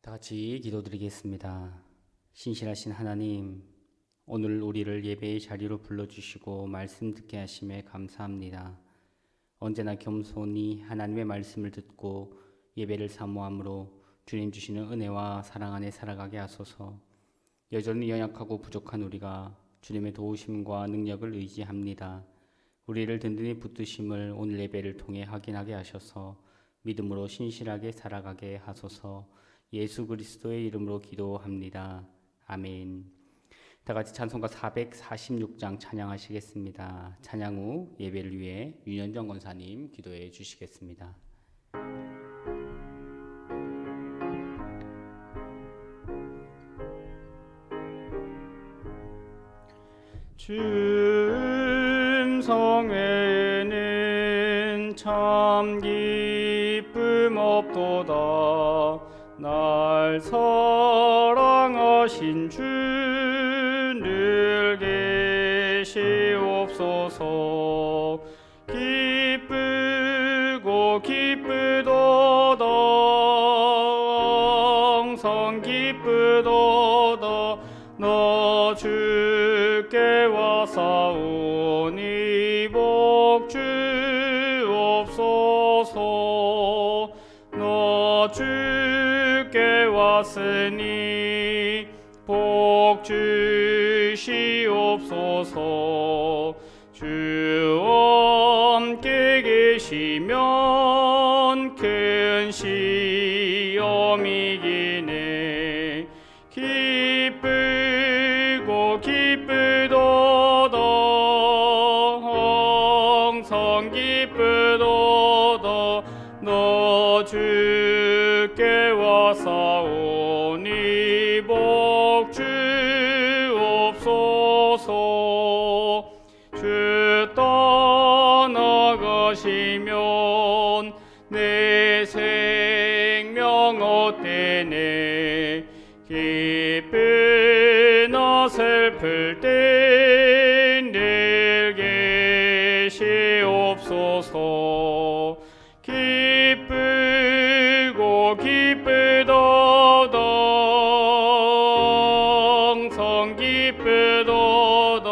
다 같이 기도드리겠습니다. 신실하신 하나님, 오늘 우리를 예배의 자리로 불러주시고 말씀 듣게 하심에 감사합니다. 언제나 겸손히 하나님의 말씀을 듣고 예배를 사모함으로 주님 주시는 은혜와 사랑 안에 살아가게 하소서. 여전히 연약하고 부족한 우리가 주님의 도우심과 능력을 의지합니다. 우리를 든든히 붙드심을 오늘 예배를 통해 확인하게 하셔서 믿음으로 신실하게 살아가게 하소서. 예수 그리스도의 이름으로 기도합니다. 아멘. 다 같이 찬송가 446장 찬양하시겠습니다. 찬양 후 예배를 위해 윤현정 권사님 기도해 주시겠습니다. 중성에는 참 기쁨 없도다. 날 사랑하신 주 늘 계시옵소서. 기쁘고 기쁘도다. 항상 기쁘도다. 나 주께 와사오니 복 주옵소서. 나 주께 왔으니 복 주시옵소서. 주 함께 계시면 큰 시험이기네. 기쁘고 기쁘도다. 항상 기쁘도다. 나 주께 와사오니 복 주옵소서. 주 떠나가시면 내 생명 헛되네. 기쁘나 슬플 때 늘 계시옵소서. 기쁘고 기쁘도다. 항상 기쁘도다.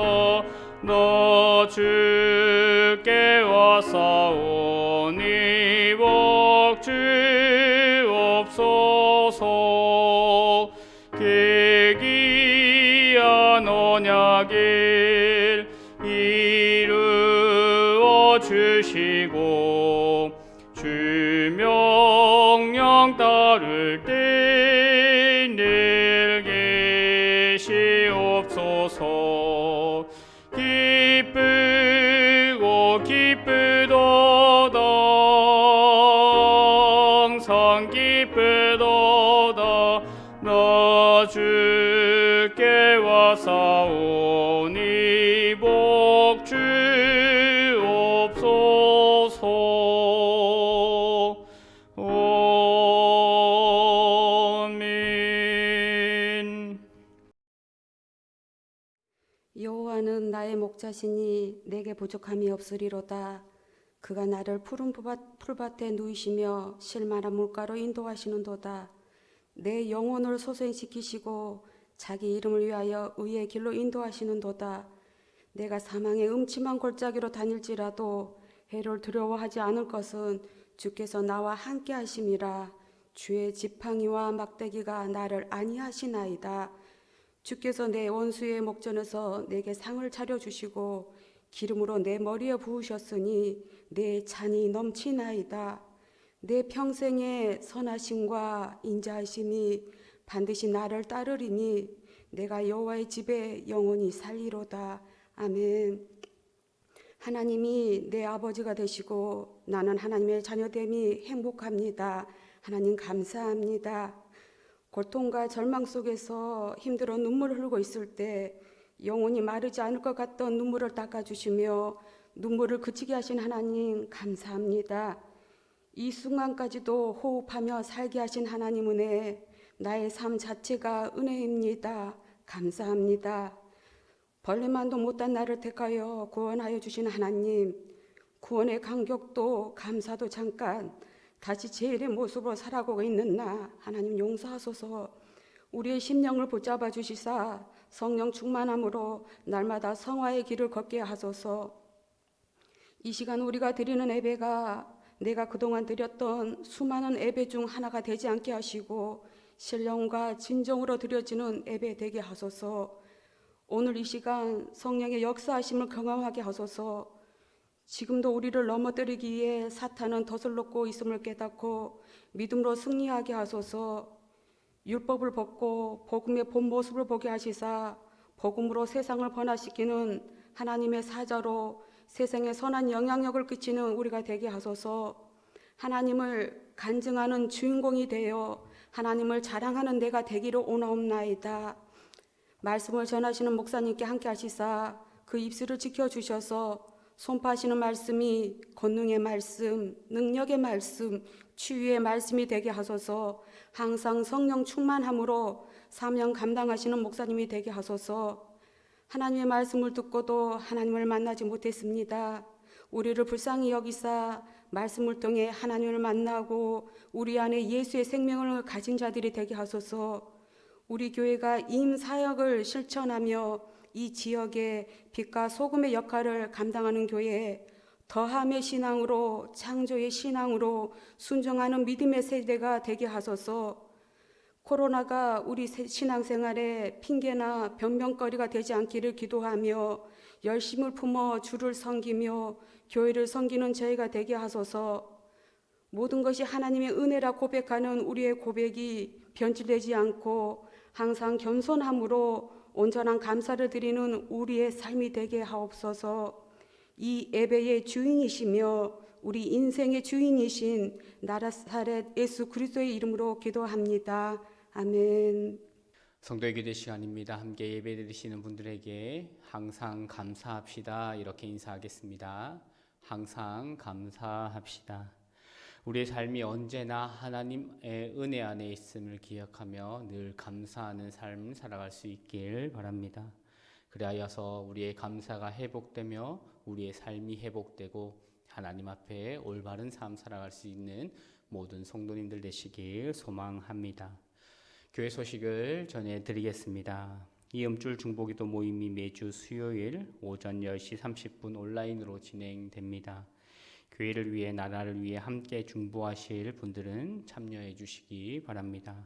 나 주께 와사오니 복 주옵소서. 기이한 언약을 이루어 주시고 주 명령 따를 때 늘 계시옵소서. 기쁘고 기쁘도다. 항상 기쁘도다. 나 주께 와사오니 복 주옵소서. 아멘. 여호와는 나의 목자시니 내게 부족함이 없으리로다. 그가 나를 푸른 풀밭에 누이시며 쉴만한 물가로 인도하시는도다. 내 영혼을 소생시키시고 자기 이름을 위하여 의의 길로 인도하시는도다. 내가 사망의 음침한 골짜기로 다닐지라도 해를 두려워하지 않을 것은 주께서 나와 함께 하심이라. 주의 지팡이와 막대기가 나를 안위하시나이다. 주께서 내 원수의 목전에서 내게 상을 차려주시고 기름으로 내 머리에 부으셨으니 내 잔이 넘치나이다. 내 평생의 선하심과 인자하심이 반드시 나를 따르리니 내가 여호와의 집에 영원히 살리로다. 아멘. 하나님이 내 아버지가 되시고 나는 하나님의 자녀됨이 행복합니다. 하나님 감사합니다. 고통과 절망 속에서 힘들어 눈물을 흘리고 있을 때 영원히 마르지 않을 것 같던 눈물을 닦아주시며 눈물을 그치게 하신 하나님 감사합니다. 이 순간까지도 호흡하며 살게 하신 하나님 은혜, 나의 삶 자체가 은혜입니다. 감사합니다. 벌레만도 못한 나를 택하여 구원하여 주신 하나님, 구원의 감격도 감사도 잠깐, 다시 제일의 모습으로 살아가고 있는 나 하나님 용서하소서. 우리의 심령을 붙잡아 주시사 성령 충만함으로 날마다 성화의 길을 걷게 하소서. 이 시간 우리가 드리는 예배가 내가 그동안 드렸던 수많은 예배 중 하나가 되지 않게 하시고 신령과 진정으로 드려지는 예배 되게 하소서. 오늘 이 시간 성령의 역사하심을 경험하게 하소서. 지금도 우리를 넘어뜨리기 위해 사탄은 더슬롭고 있음을 깨닫고 믿음으로 승리하게 하소서. 율법을 벗고 복음의 본 모습을 보게 하시사 복음으로 세상을 변화시키는 하나님의 사자로 세상에 선한 영향력을 끼치는 우리가 되게 하소서. 하나님을 간증하는 주인공이 되어 하나님을 자랑하는 내가 되기를 원하옵나이다. 말씀을 전하시는 목사님께 함께 하시사 그 입술을 지켜주셔서 손파시는 말씀이 권능의 말씀, 능력의 말씀, 치유의 말씀이 되게 하소서. 항상 성령 충만함으로 사명 감당하시는 목사님이 되게 하소서. 하나님의 말씀을 듣고도 하나님을 만나지 못했습니다. 우리를 불쌍히 여기사 말씀을 통해 하나님을 만나고 우리 안에 예수의 생명을 가진 자들이 되게 하소서. 우리 교회가 임 사역을 실천하며 이 지역의 빛과 소금의 역할을 감당하는 교회에 더함의 신앙으로 창조의 신앙으로 순종하는 믿음의 세대가 되게 하소서. 코로나가 우리 신앙생활에 핑계나 변명거리가 되지 않기를 기도하며 열심을 품어 주를 섬기며 교회를 섬기는 저희가 되게 하소서. 모든 것이 하나님의 은혜라 고백하는 우리의 고백이 변질되지 않고 항상 겸손함으로 온전한 감사를 드리는 우리의 삶이 되게 하옵소서. 이 예배의 주인이시며 우리 인생의 주인이신 나사렛 예수 그리스도의 이름으로 기도합니다. 아멘. 성도의 기도 시간입니다. 함께 예배 드리시는 분들에게 항상 감사합시다 이렇게 인사하겠습니다. 항상 감사합시다. 우리의 삶이 언제나 하나님의 은혜 안에 있음을 기억하며 늘 감사하는 삶을 살아갈 수 있길 바랍니다. 그리하여서 우리의 감사가 회복되며 우리의 삶이 회복되고 하나님 앞에 올바른 삶 살아갈 수 있는 모든 성도님들 되시길 소망합니다. 교회 소식을 전해드리겠습니다. 이음줄 중보기도 모임이 매주 수요일 오전 10시 30분 온라인으로 진행됩니다. 교회를 위해 나라를 위해 함께 중보하실 분들은 참여해 주시기 바랍니다.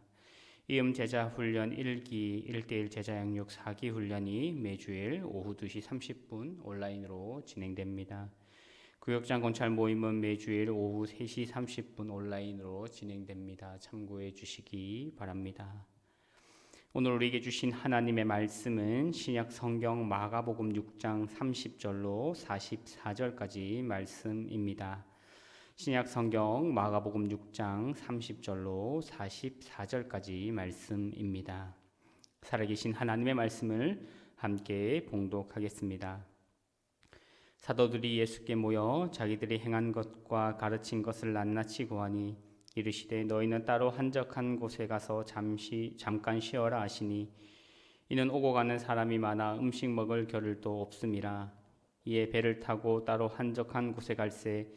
이음 제자 훈련 1기 1대1 제자 양육 4기 훈련이 매주일 오후 2시 30분 온라인으로 진행됩니다. 구역장 건찰 모임은 매주일 오후 3시 30분 온라인으로 진행됩니다. 참고해 주시기 바랍니다. 오늘 우리에게 주신 하나님의 말씀은 신약 성경 마가복음 6장 30절로 44절까지 말씀입니다. 신약 성경 마가복음 6장 30절로 44절까지 말씀입니다. 살아계신 하나님의 말씀을 함께 봉독하겠습니다. 사도들이 예수께 모여 자기들이 행한 것과 가르친 것을 낱낱이 고하니 이르시되 너희는 따로 한적한 곳에 가서 잠깐 쉬어라 하시니 이는 오고 가는 사람이 많아 음식 먹을 겨를도 없음이라. 이에 배를 타고 따로 한적한 곳에 갈새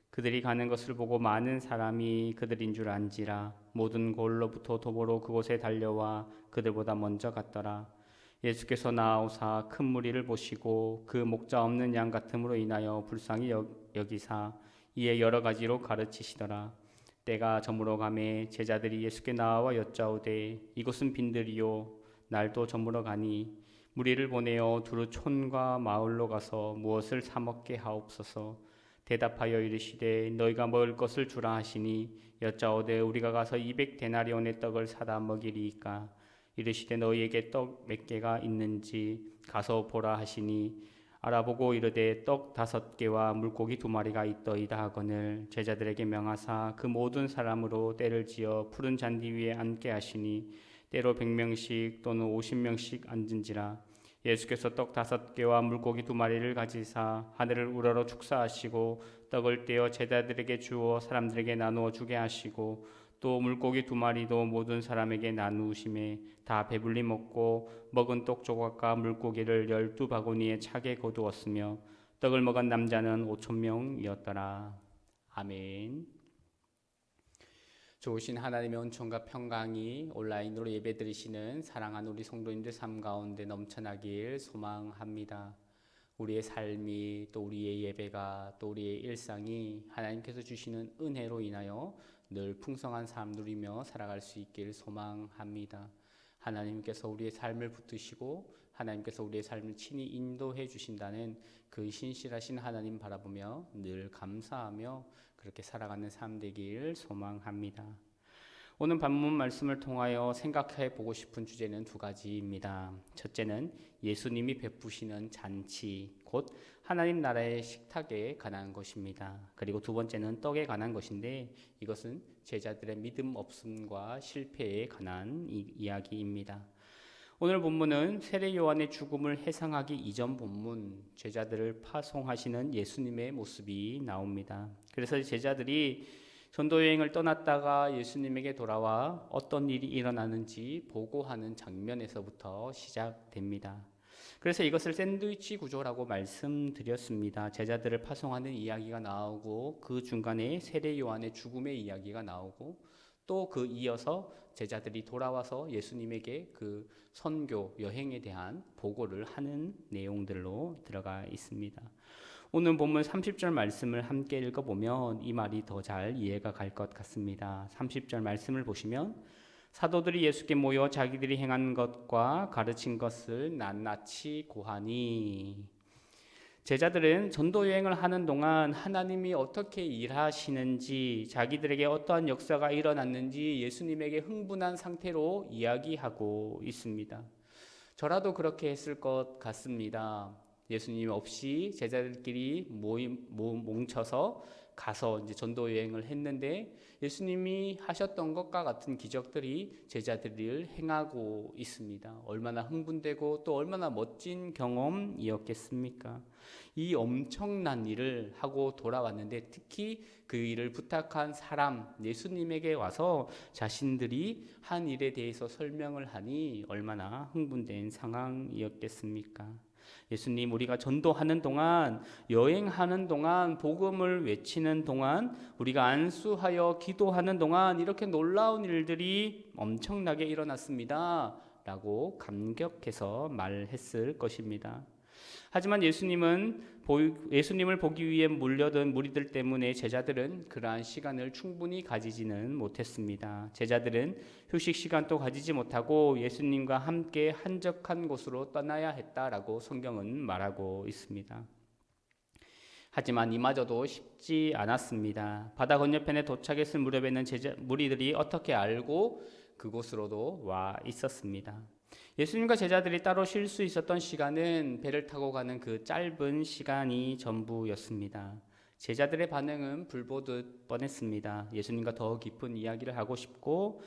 그들이 가는 것을 보고 많은 사람이 그들인 줄 안지라. 모든 골로부터 도보로 그곳에 달려와 그들보다 먼저 갔더라. 예수께서 나아오사 큰 무리를 보시고 그 목자 없는 양 같음으로 인하여 불쌍히 여기사 이에 여러 가지로 가르치시더라. 때가 저물어 가매 제자들이 예수께 나와 여짜오되 이곳은 빈들이요 날도 저물어 가니 무리를 보내어 두루 촌과 마을로 가서 무엇을 사 먹게 하옵소서. 대답하여 이르시되 너희가 먹을 것을 주라 하시니 여짜오되 우리가 가서 200데나리온의 떡을 사다 먹이리이까. 이르시되 너희에게 떡 몇 개가 있는지 가서 보라 하시니 알아보고 이르되 떡 5개와 물고기 2마리가 있더이다 하거늘 제자들에게 명하사 그 모든 사람으로 때를 지어 푸른 잔디 위에 앉게 하시니 때로 100명씩 또는 50명씩 앉은지라. 예수께서 떡 5개와 물고기 2마리를 가지사 하늘을 우러러 축사하시고 떡을 떼어 제자들에게 주어 사람들에게 나누어 주게 하시고 또 물고기 2마리도 모든 사람에게 나누심에 다 배불리 먹고 먹은 떡 조각과 물고기를 12바구니에 차게 거두었으며 떡을 먹은 남자는 5,000명이었더라. 아멘. 좋으신 하나님의 은총과 평강이 온라인으로 예배드리시는 사랑하는 우리 성도님들 삶 가운데 넘쳐나길 소망합니다. 우리의 삶이 또 우리의 예배가 또 우리의 일상이 하나님께서 주시는 은혜로 인하여 늘 풍성한 삶 누리며 살아갈 수 있길 소망합니다. 하나님께서 우리의 삶을 붙드시고 하나님께서 우리의 삶을 친히 인도해 주신다는 그 신실하신 하나님 바라보며 늘 감사하며 그렇게 살아가는 삶 되길 소망합니다. 오늘 본문 말씀을 통하여 생각해 보고 싶은 주제는 두 가지입니다. 첫째는 예수님이 베푸시는 잔치, 곧 하나님 나라의 식탁에 관한 것입니다. 그리고 두 번째는 떡에 관한 것인데 이것은 제자들의 믿음 없음과 실패에 관한 이야기입니다. 오늘 본문은 세례 요한의 죽음을 회상하기 이전 본문, 제자들을 파송하시는 예수님의 모습이 나옵니다. 그래서 제자들이 전도 여행을 떠났다가 예수님에게 돌아와 어떤 일이 일어나는지 보고하는 장면에서부터 시작됩니다. 그래서 이것을 샌드위치 구조라고 말씀드렸습니다. 제자들을 파송하는 이야기가 나오고 그 중간에 세례 요한의 죽음의 이야기가 나오고 또 그 이어서 제자들이 돌아와서 예수님에게 그 선교 여행에 대한 보고를 하는 내용들로 들어가 있습니다. 오늘 본문 30절 말씀을 함께 읽어보면 이 말이 더 잘 이해가 갈 것 같습니다. 30절 말씀을 보시면 사도들이 예수께 모여 자기들이 행한 것과 가르친 것을 낱낱이 고하니, 제자들은 전도 여행을 하는 동안 하나님이 어떻게 일하시는지, 자기들에게 어떠한 역사가 일어났는지 예수님에게 흥분한 상태로 이야기하고 있습니다. 저라도 그렇게 했을 것 같습니다. 예수님 없이 제자들끼리 뭉쳐서 가서 이제 전도 여행을 했는데 예수님이 하셨던 것과 같은 기적들이 제자들을 행하고 있습니다. 얼마나 흥분되고 또 얼마나 멋진 경험이었겠습니까? 이 엄청난 일을 하고 돌아왔는데 특히 그 일을 부탁한 사람 예수님에게 와서 자신들이 한 일에 대해서 설명을 하니 얼마나 흥분된 상황이었겠습니까? 예수님, 우리가 전도하는 동안, 여행하는 동안, 복음을 외치는 동안, 우리가 안수하여 기도하는 동안 이렇게 놀라운 일들이 엄청나게 일어났습니다 라고 감격해서 말했을 것입니다. 하지만 예수님을 보기 위해 몰려든 무리들 때문에 제자들은 그러한 시간을 충분히 가지지는 못했습니다. 제자들은 휴식 시간도 가지지 못하고 예수님과 함께 한적한 곳으로 떠나야 했다라고 성경은 말하고 있습니다. 하지만 이마저도 쉽지 않았습니다. 바다 건너편에 도착했을 무렵에는 무리들이 어떻게 알고 그곳으로도 와 있었습니다. 예수님과 제자들이 따로 쉴 수 있었던 시간은 배를 타고 가는 그 짧은 시간이 전부였습니다. 제자들의 반응은 불보듯 뻔했습니다. 예수님과 더 깊은 이야기를 하고 싶고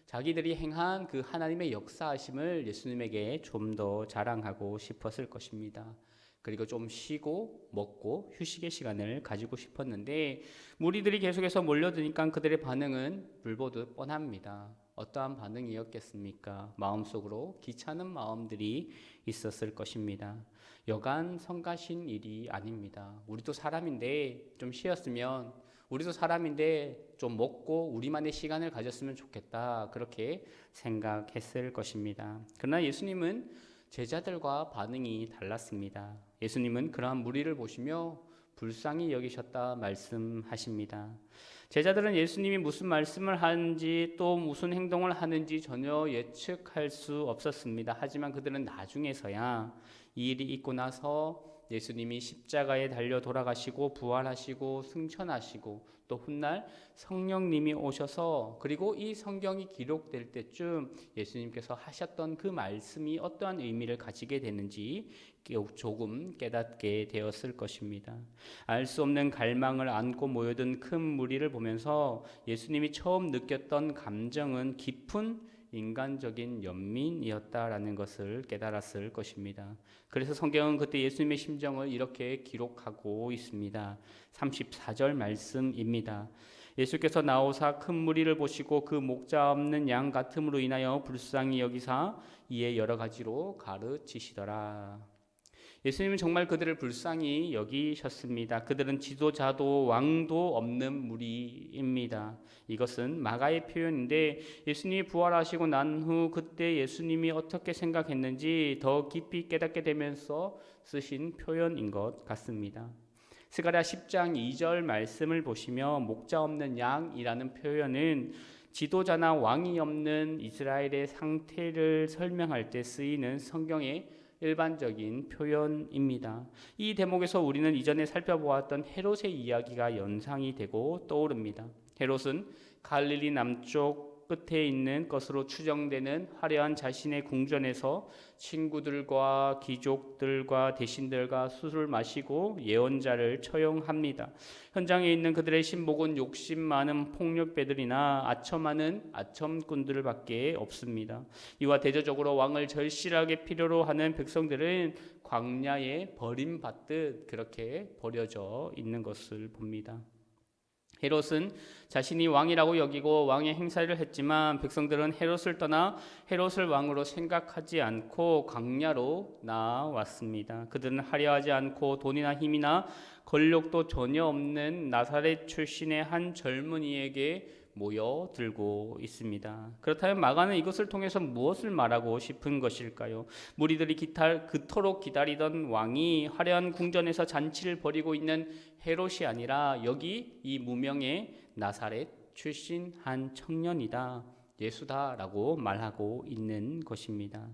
자기들이 행한 그 하나님의 역사하심을 예수님에게 좀 더 자랑하고 싶었을 것입니다. 그리고 좀 쉬고 먹고 휴식의 시간을 가지고 싶었는데 무리들이 계속해서 몰려드니까 그들의 반응은 불보듯 뻔합니다. 어떠한 반응이었겠습니까? 마음속으로 귀찮은 마음들이 있었을 것입니다. 여간 성가신 일이 아닙니다. 우리도 사람인데 좀 쉬었으면, 우리도 사람인데 좀 먹고 우리만의 시간을 가졌으면 좋겠다, 그렇게 생각했을 것입니다. 그러나 예수님은 제자들과 반응이 달랐습니다. 예수님은 그러한 무리를 보시며 불쌍히 여기셨다 말씀하십니다. 제자들은 예수님이 무슨 말씀을 하는지 또 무슨 행동을 하는지 전혀 예측할 수 없었습니다. 하지만 그들은 나중에서야 이 일이 있고 나서 예수님이 십자가에 달려 돌아가시고 부활하시고 승천하시고 또 훗날 성령님이 오셔서 그리고 이 성경이 기록될 때쯤 예수님께서 하셨던 그 말씀이 어떠한 의미를 가지게 되는지 조금 깨닫게 되었을 것입니다. 알 수 없는 갈망을 안고 모여든 큰 무리를 보면서 예수님이 처음 느꼈던 감정은 깊은 인간적인 연민이었다라는 것을 깨달았을 것입니다. 그래서 성경은 그때 예수님의 심정을 이렇게 기록하고 있습니다. 34절 말씀입니다. 예수께서 나오사 큰 무리를 보시고 그 목자 없는 양 같음으로 인하여 불쌍히 여기사 이에 여러 가지로 가르치시더라. 예수님은 정말 그들을 불쌍히 여기셨습니다. 그들은 지도자도 왕도 없는 무리입니다. 이것은 마가의 표현인데 예수님이 부활하시고 난 후 그때 예수님이 어떻게 생각했는지 더 깊이 깨닫게 되면서 쓰신 표현인 것 같습니다. 스가랴 10장 2절 말씀을 보시면 목자 없는 양이라는 표현은 지도자나 왕이 없는 이스라엘의 상태를 설명할 때 쓰이는 성경의 일반적인 표현입니다. 이 대목에서 우리는 이전에 살펴보았던 헤롯의 이야기가 연상이 되고 떠오릅니다. 헤롯은 갈릴리 남쪽 끝에 있는 것으로 추정되는 화려한 자신의 궁전에서 친구들과 귀족들과 대신들과 술을 마시고 예언자를 처형합니다. 현장에 있는 그들의 신복은 욕심 많은 폭력배들이나 아첨하는 아첨꾼들 밖에 없습니다. 이와 대조적으로 왕을 절실하게 필요로 하는 백성들은 광야에 버림받듯 그렇게 버려져 있는 것을 봅니다. 헤롯은 자신이 왕이라고 여기고 왕의 행사를 했지만 백성들은 헤롯을 떠나 헤롯을 왕으로 생각하지 않고 광야로 나왔습니다. 그들은 화려하지 않고 돈이나 힘이나 권력도 전혀 없는 나사렛 출신의 한 젊은이에게 모여들고 있습니다. 그렇다면 마가는 이것을 통해서 무엇을 말하고 싶은 것일까요? 무리들이 그토록 기다리던 왕이 화려한 궁전에서 잔치를 벌이고 있는 헤롯이 아니라 여기 이 무명의 나사렛 출신 한 청년이다, 예수다라고 말하고 있는 것입니다.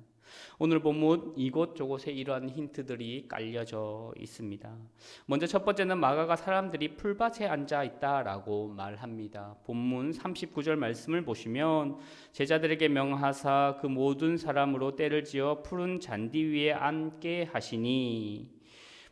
오늘 본문 이곳저곳에 이러한 힌트들이 깔려져 있습니다. 먼저 첫 번째는 마가가 사람들이 풀밭에 앉아 있다라고 말합니다. 본문 39절 말씀을 보시면 제자들에게 명하사 그 모든 사람으로 때를 지어 푸른 잔디 위에 앉게 하시니,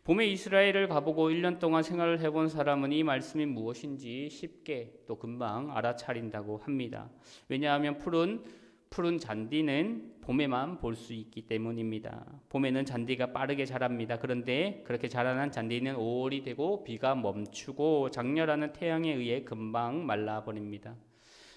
봄에 이스라엘을 가보고 1년 동안 생활을 해본 사람은 이 말씀이 무엇인지 쉽게 또 금방 알아차린다고 합니다. 왜냐하면 푸른 잔디는 봄에만 볼 수 있기 때문입니다. 봄에는 잔디가 빠르게 자랍니다. 그런데 그렇게 자라난 잔디는 5월이 되고 비가 멈추고 장렬하는 태양에 의해 금방 말라버립니다.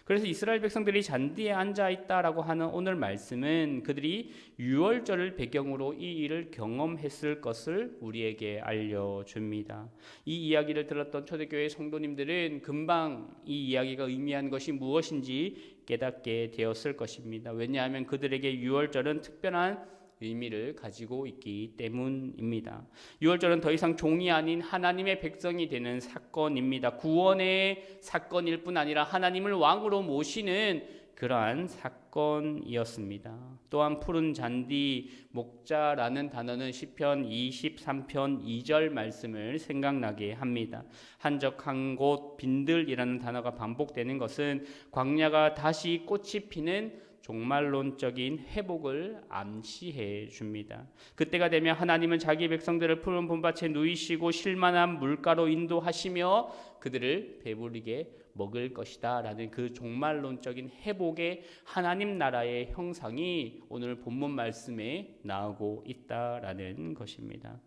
그래서 이스라엘 백성들이 잔디에 앉아 있다라고 하는 오늘 말씀은 그들이 유월절을 배경으로 이 일을 경험했을 것을 우리에게 알려줍니다. 이 이야기를 들었던 초대교회 성도님들은 금방 이 이야기가 의미하는 것이 무엇인지 깨닫게 되었을 것입니다. 왜냐하면 그들에게 유월절은 특별한 의미를 가지고 있기 때문입니다. 유월절은 더 이상 종이 아닌 하나님의 백성이 되는 사건입니다. 구원의 사건일 뿐 아니라 하나님을 왕으로 모시는 그러한 사건이었습니다. 또한 푸른 잔디, 목자라는 단어는 시편 23편 2절 말씀을 생각나게 합니다. 한적한 곳, 빈들이라는 단어가 반복되는 것은 광야가 다시 꽃이 피는 종말론적인 회복을 암시해 줍니다. 그때가 되면 하나님은 자기 백성들을 푸른 봄밭에 누이시고 쉴만한 물가로 인도하시며 그들을 배부르게 먹을 것이다 라는 그 종말론적인 회복의 하나님 나라의 형상이 오늘 본문 말씀에 나오고 있다라는 것입니다.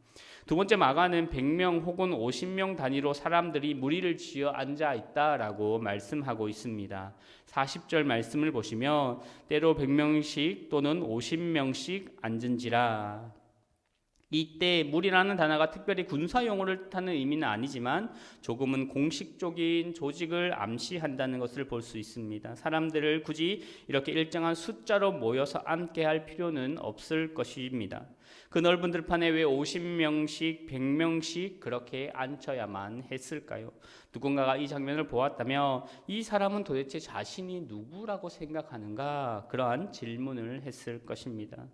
두 번째, 마가는 100명 혹은 50명 단위로 사람들이 무리를 지어 앉아 있다라고 말씀하고 있습니다. 40절 말씀을 보시면 때로 100명씩 또는 50명씩 앉은지라. 이때 무리라는 단어가 특별히 군사용어를 뜻하는 의미는 아니지만 조금은 공식적인 조직을 암시한다는 것을 볼 수 있습니다. 사람들을 굳이 이렇게 일정한 숫자로 모여서 앉게 할 필요는 없을 것입니다. 그 넓은 들판에 왜 50명씩 100명씩 그렇게 앉혀야만 했을까요? 누군가가 이 장면을 보았다면 이 사람은 도대체 자신이 누구라고 생각하는가? 그러한 질문을 했을 것입니다.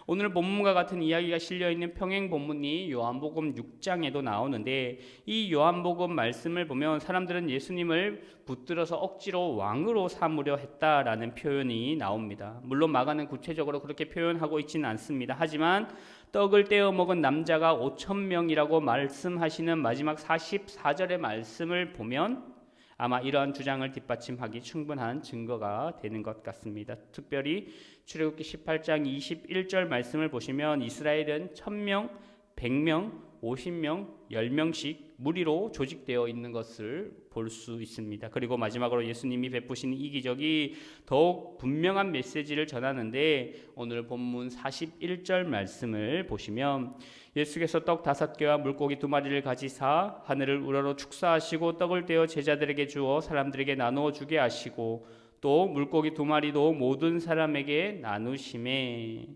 오늘 본문과 같은 이야기가 실려있는 평행 본문이 요한복음 6장에도 나오는데 이 요한복음 말씀을 보면 사람들은 예수님을 붙들어서 억지로 왕으로 삼으려 했다라는 표현이 나옵니다. 물론 마가는 구체적으로 그렇게 표현하고 있지는 않습니다. 하지만 떡을 떼어 먹은 남자가 5,000명이라고 말씀하시는 마지막 44절의 말씀을 보면 아마 이러한 주장을 뒷받침하기 충분한 증거가 되는 것 같습니다. 특별히 출애굽기 18장 21절 말씀을 보시면 이스라엘은 1,000명, 100명, 50명, 10명씩 무리로 조직되어 있는 것을 볼 수 있습니다. 그리고 마지막으로 예수님이 베푸신 이 기적이 더욱 분명한 메시지를 전하는데 오늘 본문 41절 말씀을 보시면 예수께서 떡 5개와 물고기 2마리를 가지사 하늘을 우러러 축사하시고 떡을 떼어 제자들에게 주어 사람들에게 나누어 주게 하시고 또 물고기 2마리도 모든 사람에게 나누심에.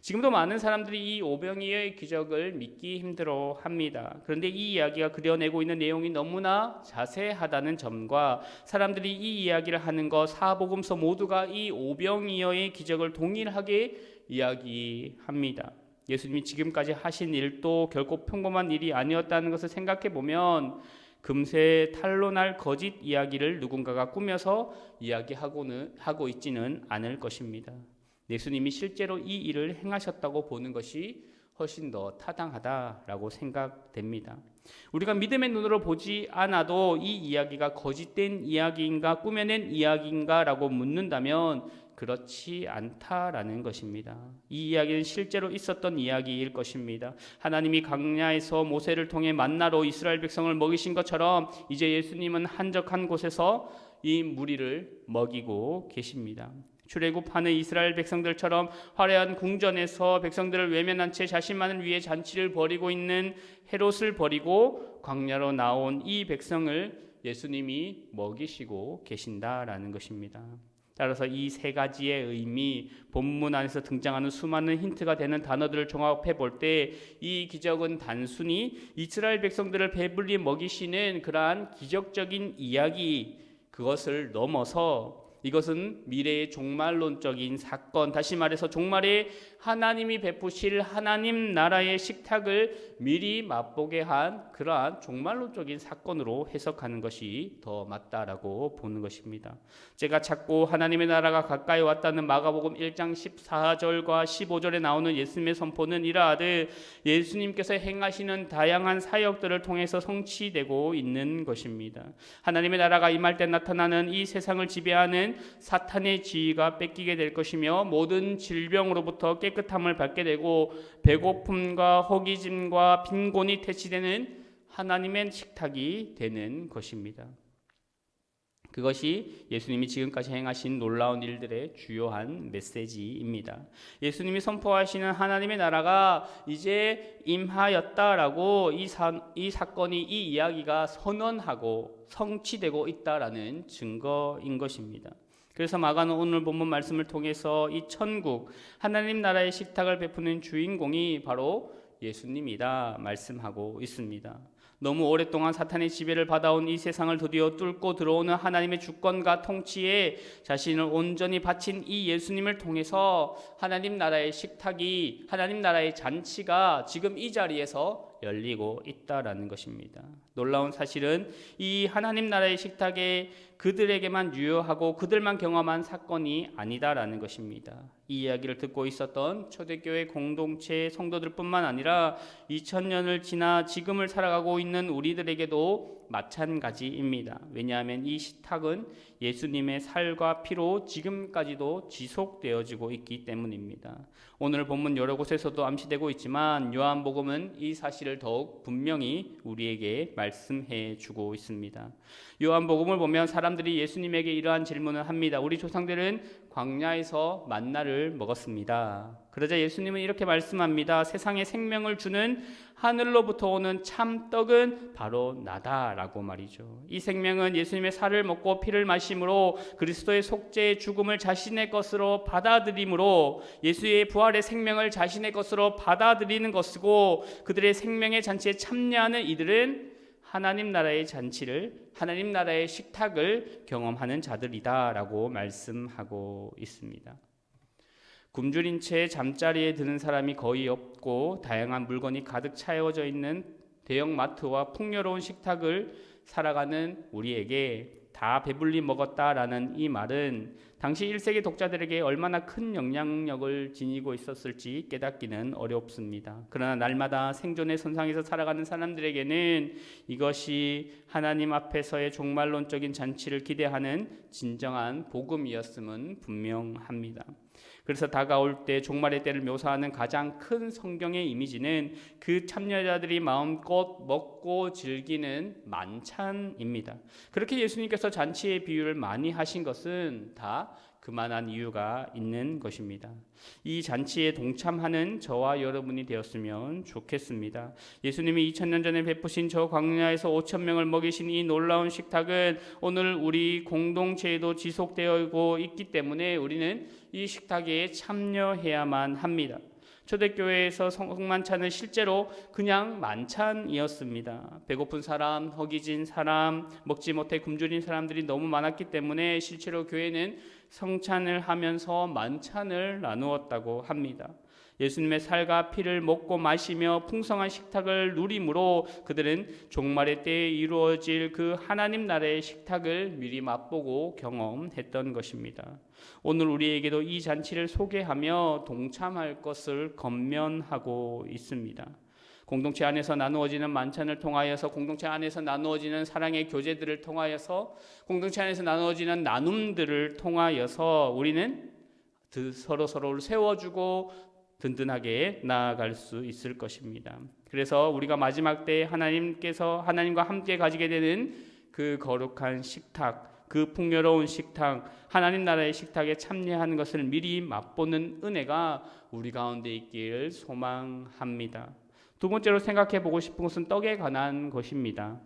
지금도 많은 사람들이 이 오병이어의 기적을 믿기 힘들어합니다. 그런데 이 이야기가 그려내고 있는 내용이 너무나 자세하다는 점과 사람들이 이 이야기를 하는 것, 사복음서 모두가 이 오병이어의 기적을 동일하게 이야기합니다. 예수님이 지금까지 하신 일도 결코 평범한 일이 아니었다는 것을 생각해 보면 금세 탄로날 거짓 이야기를 누군가가 꾸며서 하고 있지는 않을 것입니다. 예수님이 실제로 이 일을 행하셨다고 보는 것이 훨씬 더 타당하다라고 생각됩니다. 우리가 믿음의 눈으로 보지 않아도 이 이야기가 거짓된 이야기인가 꾸며낸 이야기인가 라고 묻는다면 그렇지 않다라는 것입니다. 이 이야기는 실제로 있었던 이야기일 것입니다. 하나님이 광야에서 모세를 통해 만나로 이스라엘 백성을 먹이신 것처럼 이제 예수님은 한적한 곳에서 이 무리를 먹이고 계십니다. 출애굽하는 이스라엘 백성들처럼 화려한 궁전에서 백성들을 외면한 채 자신만을 위해 잔치를 벌이고 있는 헤롯을 버리고 광야로 나온 이 백성을 예수님이 먹이시고 계신다라는 것입니다. 따라서 이 세 가지의 의미, 본문 안에서 등장하는 수많은 힌트가 되는 단어들을 종합해 볼 때 이 기적은 단순히 이스라엘 백성들을 배불리 먹이시는 그러한 기적적인 이야기, 그것을 넘어서 이것은 미래의 종말론적인 사건, 다시 말해서 종말에 하나님이 베푸실 하나님 나라의 식탁을 미리 맛보게 한 그러한 종말론적인 사건으로 해석하는 것이 더 맞다라고 보는 것입니다. 제가 자꾸 하나님의 나라가 가까이 왔다는 마가복음 1장 14절과 15절에 나오는 예수님의 선포는 이러하듯 예수님께서 행하시는 다양한 사역들을 통해서 성취되고 있는 것입니다. 하나님의 나라가 임할 때 나타나는 이 세상을 지배하는 사탄의 지위가 뺏기게 될 것이며 모든 질병으로부터 깨끗함을 받게 되고 배고픔과 허기짐과 빈곤이 퇴치되는 하나님의 식탁이 되는 것입니다. 그것이 예수님이 지금까지 행하신 놀라운 일들의 주요한 메시지입니다. 예수님이 선포하시는 하나님의 나라가 이제 임하였다라고 이 사건이, 이 이야기가 선언하고 성취되고 있다라는 증거인 것입니다. 그래서 마가는 오늘 본문 말씀을 통해서 이 천국, 하나님 나라의 식탁을 베푸는 주인공이 바로 예수님이다 말씀하고 있습니다. 너무 오랫동안 사탄의 지배를 받아온 이 세상을 드디어 뚫고 들어오는 하나님의 주권과 통치에 자신을 온전히 바친 이 예수님을 통해서 하나님 나라의 식탁이, 하나님 나라의 잔치가 지금 이 자리에서 열리고 있다라는 것입니다. 놀라운 사실은 이 하나님 나라의 식탁에 그들에게만 유효하고 그들만 경험한 사건이 아니다라는 것입니다. 이 이야기를 듣고 있었던 초대교회 공동체 성도들뿐만 아니라 2000년을 지나 지금을 살아가고 있는 우리들에게도 마찬가지입니다. 왜냐하면 이 식탁은 예수님의 살과 피로 지금까지도 지속되어지고 있기 때문입니다. 오늘 본문 여러 곳에서도 암시되고 있지만 요한복음은 이 사실을 더욱 분명히 우리에게 말씀해 주고 있습니다. 요한복음을 보면 사람들이 예수님에게 이러한 질문을 합니다. 우리 조상들은 광야에서 만나를 먹었습니다. 그러자 예수님은 이렇게 말씀합니다. 세상에 생명을 주는 하늘로부터 오는 참떡은 바로 나다라고 말이죠. 이 생명은 예수님의 살을 먹고 피를 마심으로 그리스도의 속죄의 죽음을 자신의 것으로 받아들임으로 예수의 부활의 생명을 자신의 것으로 받아들이는 것이고 그들의 생명의 잔치에 참여하는 이들은 하나님 나라의 잔치를, 하나님 나라의 식탁을 경험하는 자들이다라고 말씀하고 있습니다. 굶주린 채 잠자리에 드는 사람이 거의 없고 다양한 물건이 가득 차여져 있는 대형 마트와 풍요로운 식탁을 살아가는 우리에게 다 배불리 먹었다라는 이 말은 당시 1세기 독자들에게 얼마나 큰 영향력을 지니고 있었을지 깨닫기는 어렵습니다. 그러나 날마다 생존의 선상에서 살아가는 사람들에게는 이것이 하나님 앞에서의 종말론적인 잔치를 기대하는 진정한 복음이었음은 분명합니다. 그래서 다가올 때 종말의 때를 묘사하는 가장 큰 성경의 이미지는 그 참여자들이 마음껏 먹고 즐기는 만찬입니다. 그렇게 예수님께서 잔치의 비유를 많이 하신 것은 다 그만한 이유가 있는 것입니다. 이 잔치에 동참하는 저와 여러분이 되었으면 좋겠습니다. 예수님이 2000년 전에 베푸신 저 광야에서 5,000명을 먹이신 이 놀라운 식탁은 오늘 우리 공동체에도 지속되어 있기 때문에 우리는 이 식탁에 참여해야만 합니다. 초대교회에서 성만찬은 실제로 그냥 만찬이었습니다. 배고픈 사람, 허기진 사람, 먹지 못해 굶주린 사람들이 너무 많았기 때문에 실제로 교회는 성찬을 하면서 만찬을 나누었다고 합니다. 예수님의 살과 피를 먹고 마시며 풍성한 식탁을 누림으로 그들은 종말의 때에 이루어질 그 하나님 나라의 식탁을 미리 맛보고 경험했던 것입니다. 오늘 우리에게도 이 잔치를 소개하며 동참할 것을 권면하고 있습니다. 공동체 안에서 나누어지는 만찬을 통하여서, 공동체 안에서 나누어지는 사랑의 교제들을 통하여서, 공동체 안에서 나누어지는 나눔들을 통하여서 우리는 서로를 세워주고 든든하게 나아갈 수 있을 것입니다. 그래서 우리가 마지막 때 하나님과 함께 가지게 되는 그 거룩한 식탁, 그 풍요로운 식탁, 하나님 나라의 식탁에 참여하는 것을 미리 맛보는 은혜가 우리 가운데 있기를 소망합니다. 두 번째로 생각해 보고 싶은 것은 떡에 관한 것입니다.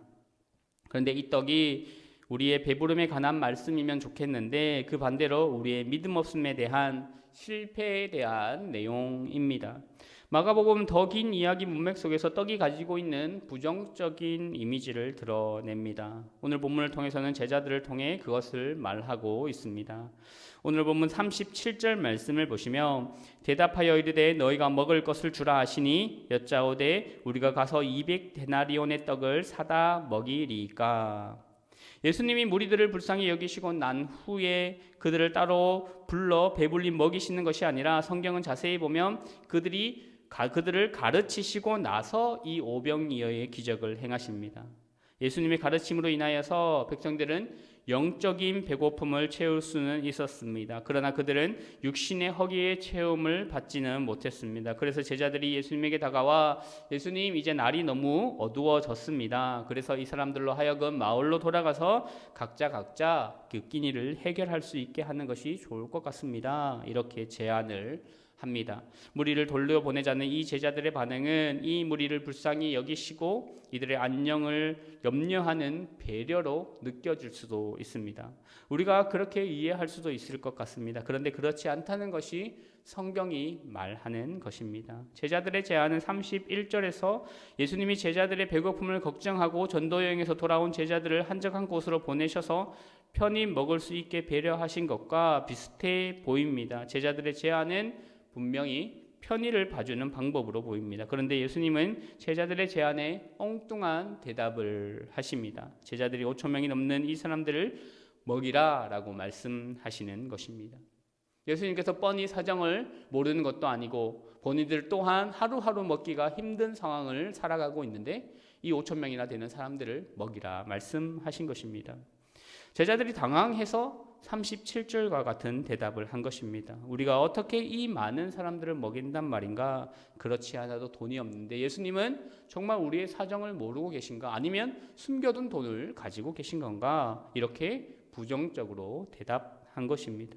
그런데 이 떡이 우리의 배부름에 관한 말씀이면 좋겠는데 그 반대로 우리의 믿음 없음에 대한, 실패에 대한 내용입니다. 마가복음 더 긴 이야기 문맥 속에서 떡이 가지고 있는 부정적인 이미지를 드러냅니다. 오늘 본문을 통해서는 제자들을 통해 그것을 말하고 있습니다. 오늘 본문 37절 말씀을 보시면 대답하여 이르되 너희가 먹을 것을 주라 하시니 여짜오되 우리가 가서 200데나리온의 떡을 사다 먹이리까. 예수님이 무리들을 불쌍히 여기시고 난 후에 그들을 따로 불러 배불리 먹이시는 것이 아니라 성경은 자세히 보면 그들을 가르치시고 나서 이 오병이어의 기적을 행하십니다. 예수님의 가르침으로 인하여서 백성들은 영적인 배고픔을 채울 수는 있었습니다. 그러나 그들은 육신의 허기의 체험을 받지는 못했습니다. 그래서 제자들이 예수님에게 다가와 예수님, 이제 날이 너무 어두워졌습니다. 그래서 이 사람들로 하여금 마을로 돌아가서 각자 그 끼니를 해결할 수 있게 하는 것이 좋을 것 같습니다. 이렇게 제안을 합니다. 무리를 돌려보내자는 이 제자들의 반응은 이 무리를 불쌍히 여기시고 이들의 안녕을 염려하는 배려로 느껴질 수도 있습니다. 우리가 그렇게 이해할 수도 있을 것 같습니다. 그런데 그렇지 않다는 것이 성경이 말하는 것입니다. 제자들의 제안은 31절에서 예수님이 제자들의 배고픔을 걱정하고 전도여행에서 돌아온 제자들을 한적한 곳으로 보내셔서 편히 먹을 수 있게 배려하신 것과 비슷해 보입니다. 제자들의 제안은 분명히 편의를 봐주는 방법으로 보입니다. 그런데 예수님은 제자들의 제안에 엉뚱한 대답을 하십니다. 제자들이 5,000명이 넘는 이 사람들을 먹이라 라고 말씀하시는 것입니다. 예수님께서 뻔히 사정을 모르는 것도 아니고 본인들 또한 하루하루 먹기가 힘든 상황을 살아가고 있는데 이 5,000명이나 되는 사람들을 먹이라 말씀하신 것입니다. 제자들이 당황해서 37절과 같은 대답을 한 것입니다. 우리가 어떻게 이 많은 사람들을 먹인단 말인가? 그렇지 않아도 돈이 없는데 예수님은 정말 우리의 사정을 모르고 계신가? 아니면 숨겨둔 돈을 가지고 계신 건가? 이렇게 부정적으로 대답한 것입니다.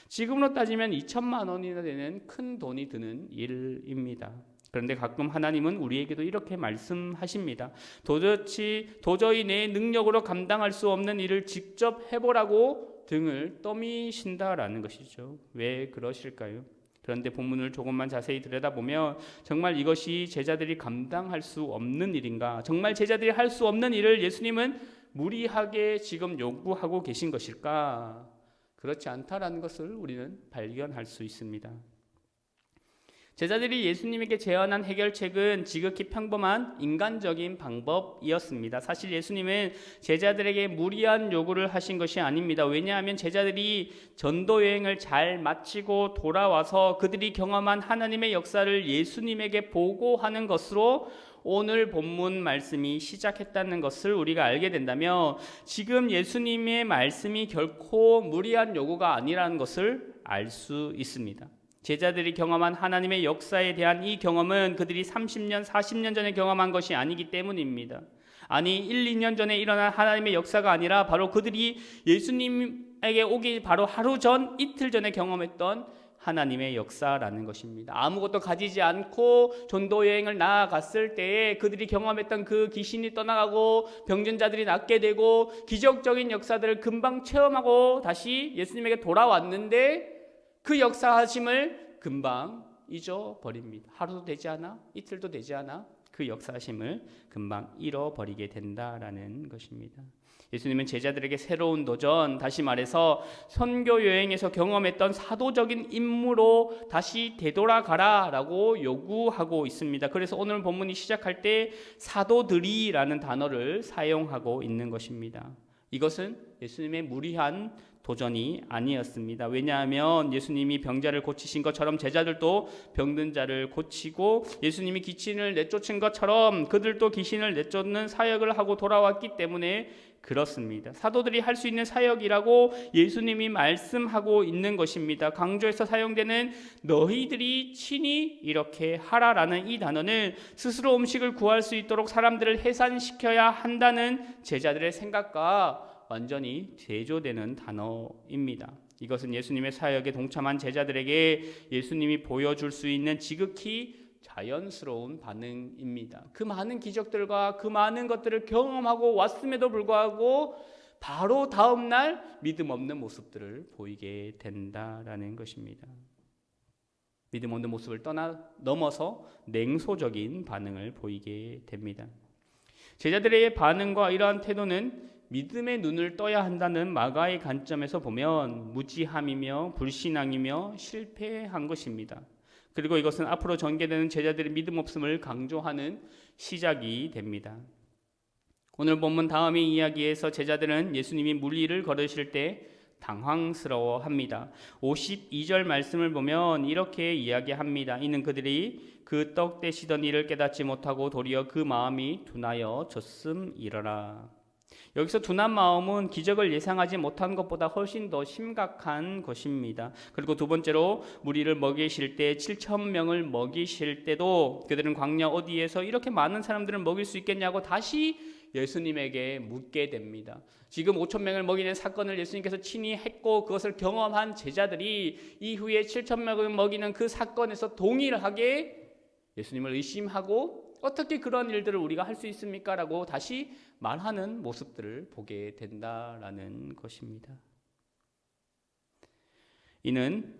지금으로 따지면 2천만 원이나 되는 큰 돈이 드는 일입니다. 그런데 가끔 하나님은 우리에게도 이렇게 말씀하십니다. 도저히 내 능력으로 감당할 수 없는 일을 직접 해보라고 등을 떠미신다라는 것이죠. 왜 그러실까요? 그런데 본문을 조금만 자세히 들여다보면 정말 이것이 제자들이 감당할 수 없는 일인가? 정말 제자들이 할 수 없는 일을 예수님은 무리하게 지금 요구하고 계신 것일까? 그렇지 않다라는 것을 우리는 발견할 수 있습니다. 제자들이 예수님에게 제안한 해결책은 지극히 평범한 인간적인 방법이었습니다. 사실 예수님은 제자들에게 무리한 요구를 하신 것이 아닙니다. 왜냐하면 제자들이 전도 여행을 잘 마치고 돌아와서 그들이 경험한 하나님의 역사를 예수님에게 보고하는 것으로 오늘 본문 말씀이 시작했다는 것을 우리가 알게 된다면 지금 예수님의 말씀이 결코 무리한 요구가 아니라는 것을 알 수 있습니다. 제자들이 경험한 하나님의 역사에 대한 이 경험은 그들이 30년, 40년 전에 경험한 것이 아니기 때문입니다. 아니 1, 2년 전에 일어난 하나님의 역사가 아니라 바로 그들이 예수님에게 오기 바로 하루 전, 이틀 전에 경험했던 하나님의 역사라는 것입니다. 아무것도 가지지 않고 전도 여행을 나아갔을 때에 그들이 경험했던 그 귀신이 떠나가고 병든 자들이 낫게 되고 기적적인 역사들을 금방 체험하고 다시 예수님에게 돌아왔는데 그 역사하심을 금방 잊어버립니다. 하루도 되지 않아? 이틀도 되지 않아? 그 역사하심을 금방 잃어버리게 된다라는 것입니다. 예수님은 제자들에게 새로운 도전, 다시 말해서 선교 여행에서 경험했던 사도적인 임무로 다시 되돌아가라라고 요구하고 있습니다. 그래서 오늘 본문이 시작할 때 사도들이라는 단어를 사용하고 있는 것입니다. 이것은 예수님의 무리한 도전이 아니었습니다. 왜냐하면 예수님이 병자를 고치신 것처럼 제자들도 병든 자를 고치고 예수님이 귀신을 내쫓은 것처럼 그들도 귀신을 내쫓는 사역을 하고 돌아왔기 때문에 그렇습니다. 사도들이 할 수 있는 사역이라고 예수님이 말씀하고 있는 것입니다. 강조해서 사용되는 너희들이 친히 이렇게 하라라는 이 단어는 스스로 음식을 구할 수 있도록 사람들을 해산시켜야 한다는 제자들의 생각과 완전히 대조되는 단어입니다. 이것은 예수님의 사역에 동참한 제자들에게 예수님이 보여줄 수 있는 지극히 자연스러운 반응입니다. 그 많은 기적들과 그 많은 것들을 경험하고 왔음에도 불구하고 바로 다음 날 믿음 없는 모습들을 보이게 된다라는 것입니다. 믿음 없는 모습을 넘어서 냉소적인 반응을 보이게 됩니다. 제자들의 반응과 이러한 태도는 믿음의 눈을 떠야 한다는 마가의 관점에서 보면 무지함이며 불신앙이며 실패한 것입니다. 그리고 이것은 앞으로 전개되는 제자들의 믿음 없음을 강조하는 시작이 됩니다. 오늘 본문 다음의 이야기에서 제자들은 예수님이 물리를 걸으실 때 당황스러워합니다. 52절 말씀을 보면 이렇게 이야기합니다. 이는 그들이 그 떡 떼시던 일을 깨닫지 못하고 도리어 그 마음이 둔하여 졌음이러라. 여기서 둔한 마음은 기적을 예상하지 못한 것보다 훨씬 더 심각한 것입니다. 그리고 두 번째로 무리를 먹이실 때 7,000명을 먹이실 때도 그들은 광야 어디에서 이렇게 많은 사람들을 먹일 수 있겠냐고 다시 예수님에게 묻게 됩니다. 지금 5,000명을 먹이는 사건을 예수님께서 친히 했고 그것을 경험한 제자들이 이후에 7,000명을 먹이는 그 사건에서 동일하게 예수님을 의심하고 어떻게 그런 일들을 우리가 할 수 있습니까? 라고 다시 말하는 모습들을 보게 된다라는 것입니다. 이는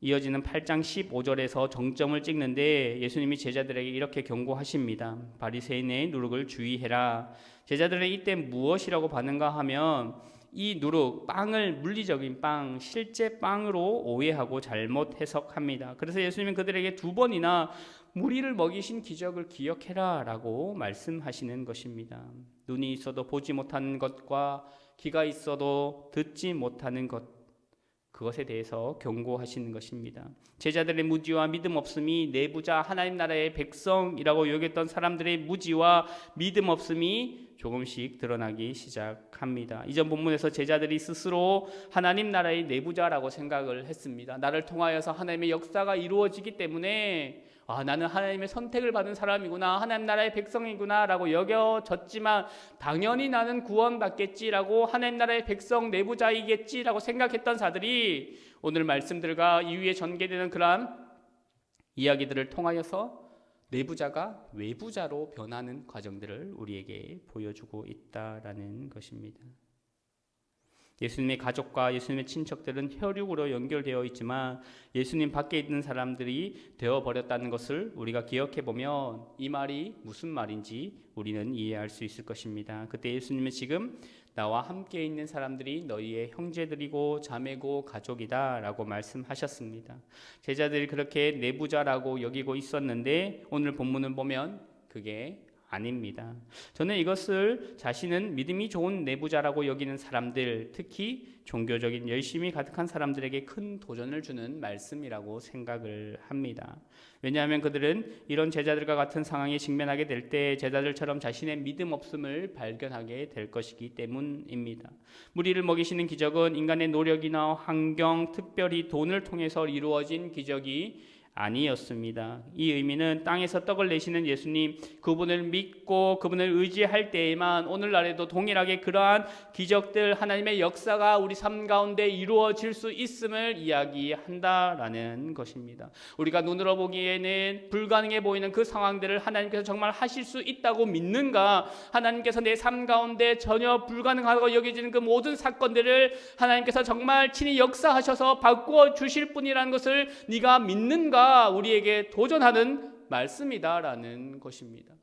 이어지는 8장 15절에서 정점을 찍는데 예수님이 제자들에게 이렇게 경고하십니다. 바리새인의 누룩을 주의해라. 제자들은 이때 무엇이라고 반응가 하면 이 누룩, 빵을 물리적인 빵, 실제 빵으로 오해하고 잘못 해석합니다. 그래서 예수님은 그들에게 2번이나 무리를 먹이신 기적을 기억해라 라고 말씀하시는 것입니다. 눈이 있어도 보지 못하는 것과 귀가 있어도 듣지 못하는 것, 그것에 대해서 경고하시는 것입니다. 제자들의 무지와 믿음 없음이 내부자 하나님 나라의 백성이라고 여겼던 사람들의 무지와 믿음 없음이 조금씩 드러나기 시작합니다. 이전 본문에서 제자들이 스스로 하나님 나라의 내부자라고 생각을 했습니다. 나를 통하여서 하나님의 역사가 이루어지기 때문에 나는 하나님의 선택을 받은 사람이구나, 하나님 나라의 백성이구나 라고 여겨졌지만 당연히 나는 구원받겠지라고 하나님 나라의 백성 내부자이겠지라고 생각했던 자들이 오늘 말씀들과 이후에 전개되는 그러한 이야기들을 통하여서 내부자가 외부자로 변하는 과정들을 우리에게 보여주고 있다라는 것입니다. 예수님의 가족과 예수님의 친척들은 혈육으로 연결되어 있지만 예수님 밖에 있는 사람들이 되어버렸다는 것을 우리가 기억해 보면 이 말이 무슨 말인지 우리는 이해할 수 있을 것입니다. 그때 예수님은 지금 나와 함께 있는 사람들이 너희의 형제들이고 자매고 가족이다 라고 말씀하셨습니다. 제자들이 그렇게 내부자라고 여기고 있었는데 오늘 본문을 보면 그게 아닙니다. 저는 이것을 자신은 믿음이 좋은 내부자라고 여기는 사람들, 특히 종교적인 열심이 가득한 사람들에게 큰 도전을 주는 말씀이라고 생각을 합니다. 왜냐하면 그들은 이런 제자들과 같은 상황에 직면하게 될 때 제자들처럼 자신의 믿음 없음을 발견하게 될 것이기 때문입니다. 무리를 먹이시는 기적은 인간의 노력이나 환경, 특별히 돈을 통해서 이루어진 기적이 아니었습니다. 이 의미는 땅에서 떡을 내시는 예수님, 그분을 믿고 그분을 의지할 때에만 오늘날에도 동일하게 그러한 기적들, 하나님의 역사가 우리 삶 가운데 이루어질 수 있음을 이야기한다라는 것입니다. 우리가 눈으로 보기에는 불가능해 보이는 그 상황들을 하나님께서 정말 하실 수 있다고 믿는가? 하나님께서 내 삶 가운데 전혀 불가능하다고 여겨지는 그 모든 사건들을 하나님께서 정말 친히 역사하셔서 바꾸어 주실 분이라는 것을 네가 믿는가? 우리에게 도전하는 말씀이다라는 것입니다.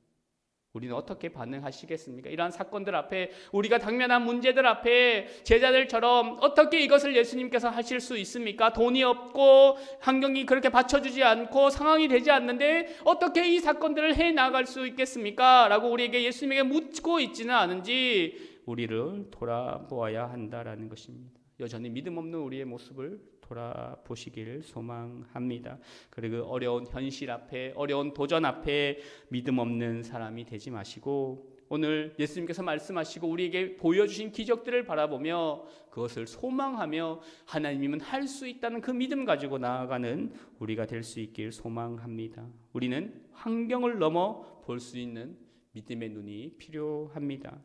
우리는 어떻게 반응하시겠습니까? 이러한 사건들 앞에, 우리가 당면한 문제들 앞에 제자들처럼 어떻게 이것을 예수님께서 하실 수 있습니까? 돈이 없고 환경이 그렇게 받쳐주지 않고 상황이 되지 않는데 어떻게 이 사건들을 해나갈 수 있겠습니까? 라고 우리에게 예수님에게 묻고 있지는 않은지 우리를 돌아보아야 한다라는 것입니다. 여전히 믿음 없는 우리의 모습을 돌아보시길 소망합니다. 그리고 어려운 현실 앞에, 어려운 도전 앞에 믿음 없는 사람이 되지 마시고 오늘 예수님께서 말씀하시고 우리에게 보여주신 기적들을 바라보며 그것을 소망하며 하나님이면 할 수 있다는 그 믿음 가지고 나아가는 우리가 될 수 있길 소망합니다. 우리는 환경을 넘어 볼 수 있는 믿음의 눈이 필요합니다.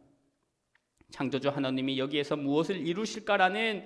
창조주 하나님이 여기에서 무엇을 이루실까라는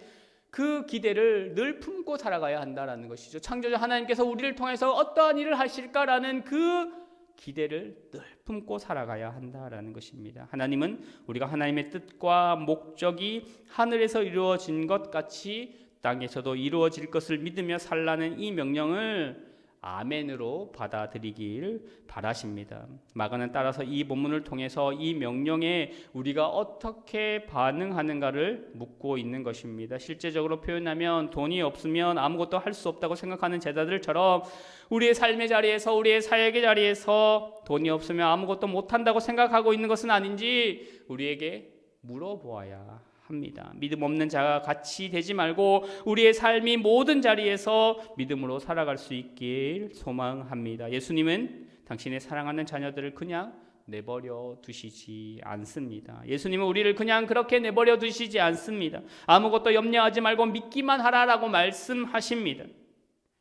그 기대를 늘 품고 살아가야 한다라는 것이죠. 창조주 하나님께서 우리를 통해서 어떠한 일을 하실까라는 그 기대를 늘 품고 살아가야 한다라는 것입니다. 하나님은 우리가 하나님의 뜻과 목적이 하늘에서 이루어진 것 같이 땅에서도 이루어질 것을 믿으며 살라는 이 명령을 아멘으로 받아들이길 바라십니다. 마가는 따라서 이 본문을 통해서 이 명령에 우리가 어떻게 반응하는가를 묻고 있는 것입니다. 실제적으로 표현하면 돈이 없으면 아무것도 할 수 없다고 생각하는 제자들처럼 우리의 삶의 자리에서, 우리의 사역의 자리에서 돈이 없으면 아무것도 못한다고 생각하고 있는 것은 아닌지 우리에게 물어보아야 합니다. 믿음 없는 자가 같이 되지 말고 우리의 삶이 모든 자리에서 믿음으로 살아갈 수 있길 소망합니다. 예수님은 당신의 사랑하는 자녀들을 그냥 내버려 두시지 않습니다. 예수님은 우리를 그냥 그렇게 내버려 두시지 않습니다. 아무것도 염려하지 말고 믿기만 하라라고 말씀하십니다.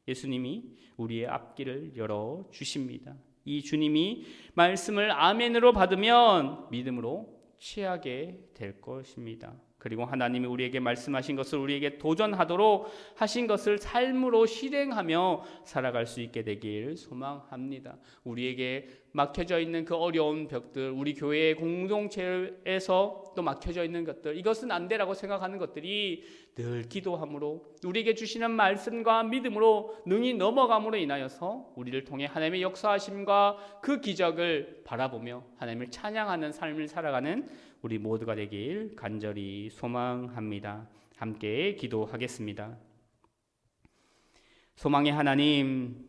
예수님이 우리의 앞길을 열어주십니다. 이 주님이 말씀을 아멘으로 받으면 믿음으로 취하게 될 것입니다. 그리고 하나님이 우리에게 말씀하신 것을 우리에게 도전하도록 하신 것을 삶으로 실행하며 살아갈 수 있게 되길 소망합니다. 우리에게 막혀져 있는 그 어려운 벽들, 우리 교회의 공동체에서 또 막혀져 있는 것들, 이것은 안 되라고 생각하는 것들이 늘 기도함으로 우리에게 주시는 말씀과 믿음으로 능히 넘어감으로 인하여서 우리를 통해 하나님의 역사하심과 그 기적을 바라보며 하나님을 찬양하는 삶을 살아가는 우리 모두가 되길 간절히 소망합니다. 함께 기도하겠습니다. 소망의 하나님,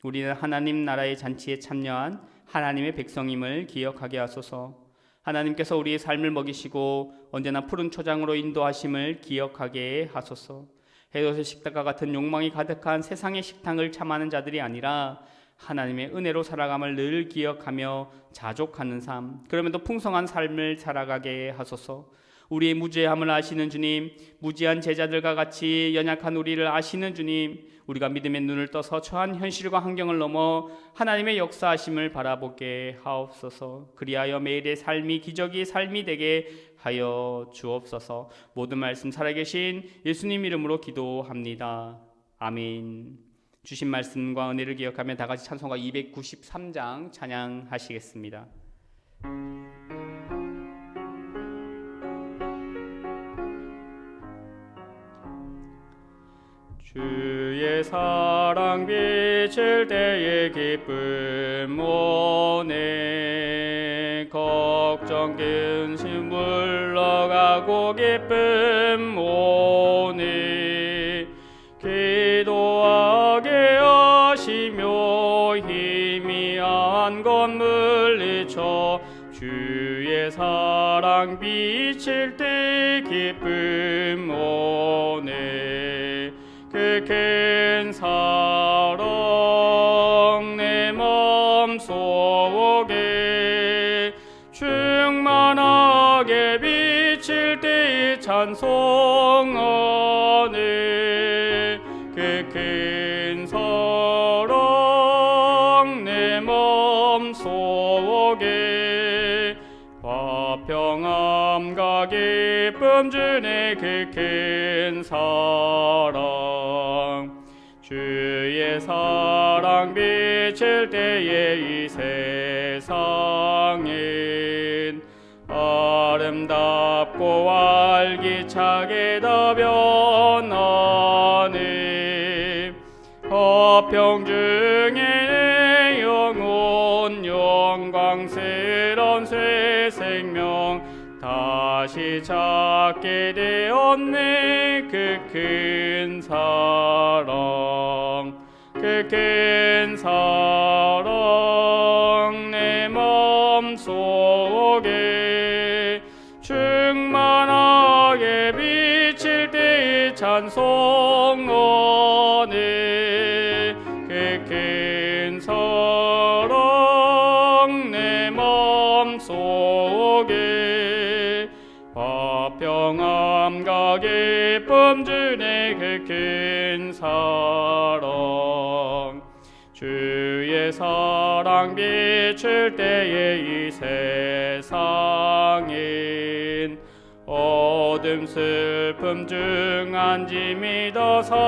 우리는 하나님 나라의 잔치에 참여한 하나님의 백성임을 기억하게 하소서. 하나님께서 우리의 삶을 먹이시고 언제나 푸른 초장으로 인도하심을 기억하게 하소서. 헤롯의 식탁과 같은 욕망이 가득한 세상의 식당을 참하는 자들이 아니라 하나님의 은혜로 살아감을 늘 기억하며 자족하는 삶, 그러면도 풍성한 삶을 살아가게 하소서. 우리의 무죄함을 아시는 주님, 무지한 제자들과 같이 연약한 우리를 아시는 주님, 우리가 믿음의 눈을 떠서 처한 현실과 환경을 넘어 하나님의 역사하심을 바라보게 하옵소서. 그리하여 매일의 삶이 기적의 삶이 되게 하여 주옵소서. 모든 말씀 살아계신 예수님 이름으로 기도합니다. 아멘. 주신 말씀과 은혜를 기억하며 다 같이 찬송가 293장 찬양하시겠습니다. 주의 사랑 비칠 때의 기쁨 오네 걱정 근심 물러가고 기쁨 오네 기도하게 하시며 희미한 것 물리쳐 주의 사랑 비칠 때 기쁨 오네. 그 큰 사랑 내 맘속에 충만하게 비칠 때 찬송하네. 그 큰 사랑 내 맘속에 화평함과 기쁨 주네. 그 큰 사랑 주의 사랑 비칠 때에 이 세상엔 아름답고 활기차게 더 변하네. 화평 중에 영혼 영광스러운 새 생명 다시 찾게 되었네. 그 큰 사랑 그 큰 사랑 내 맘속에 충만하게 비칠 때 찬송하네. 그 큰 사랑 내 맘속에 화평함과 기쁨 주네. 그 큰 사랑 주의 사랑 비출 때에 이 세상엔 어둠 슬픔 중 안짐이 더 사라져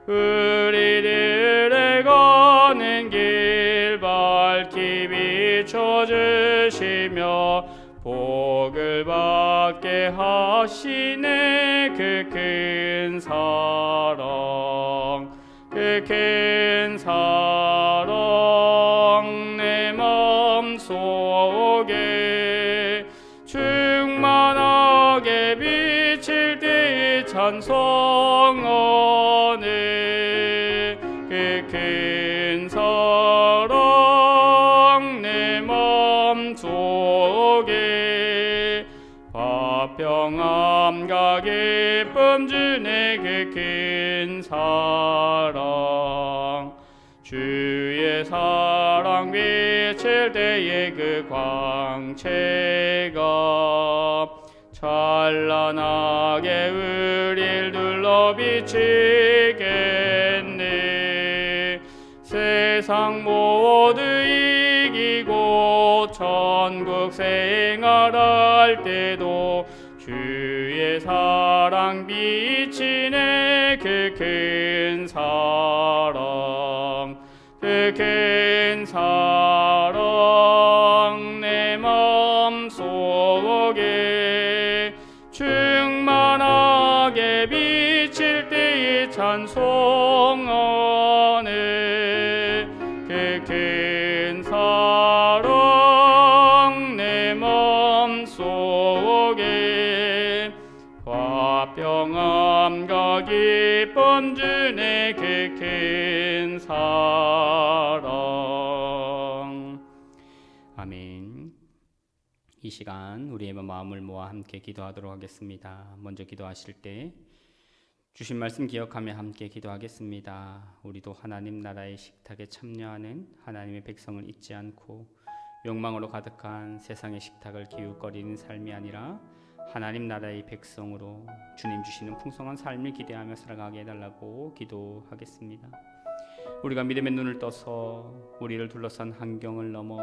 우리들의 가는 길 밝히 비춰주시며 복을 받게 하시네. 그 큰 사랑 그 큰 사랑 내 맘속에 충만하게 비칠 때 찬송하네. 그 큰 사랑 내 맘속에 화평함과 기쁨 주네. 그 큰 사랑 주의 사랑 비칠 때에 그 광채가 찬란하게 우릴 둘러 비치겠네. 세상 모두 이기고 천국 생활할 때도 주의 사랑 비치네. 그 큰 사랑 그 큰 사랑 내 맘속에 충만하게 비칠 때에 찬송하네. 그 큰 사랑 내 맘속에 화평함과 기쁨 주네. 그 큰 사랑. 아멘. 이 시간 우리의 마음을 모아 함께 기도하도록 하겠습니다. 먼저 기도하실 때 주신 말씀 기억하며 함께 기도하겠습니다. 우리도 하나님 나라의 식탁에 참여하는 하나님의 백성을 잊지 않고 욕망으로 가득한 세상의 식탁을 기웃거리는 삶이 아니라 하나님 나라의 백성으로 주님 주시는 풍성한 삶을 기대하며 살아가게 해달라고 기도하겠습니다. 우리가 믿음의 눈을 떠서 우리를 둘러싼 환경을 넘어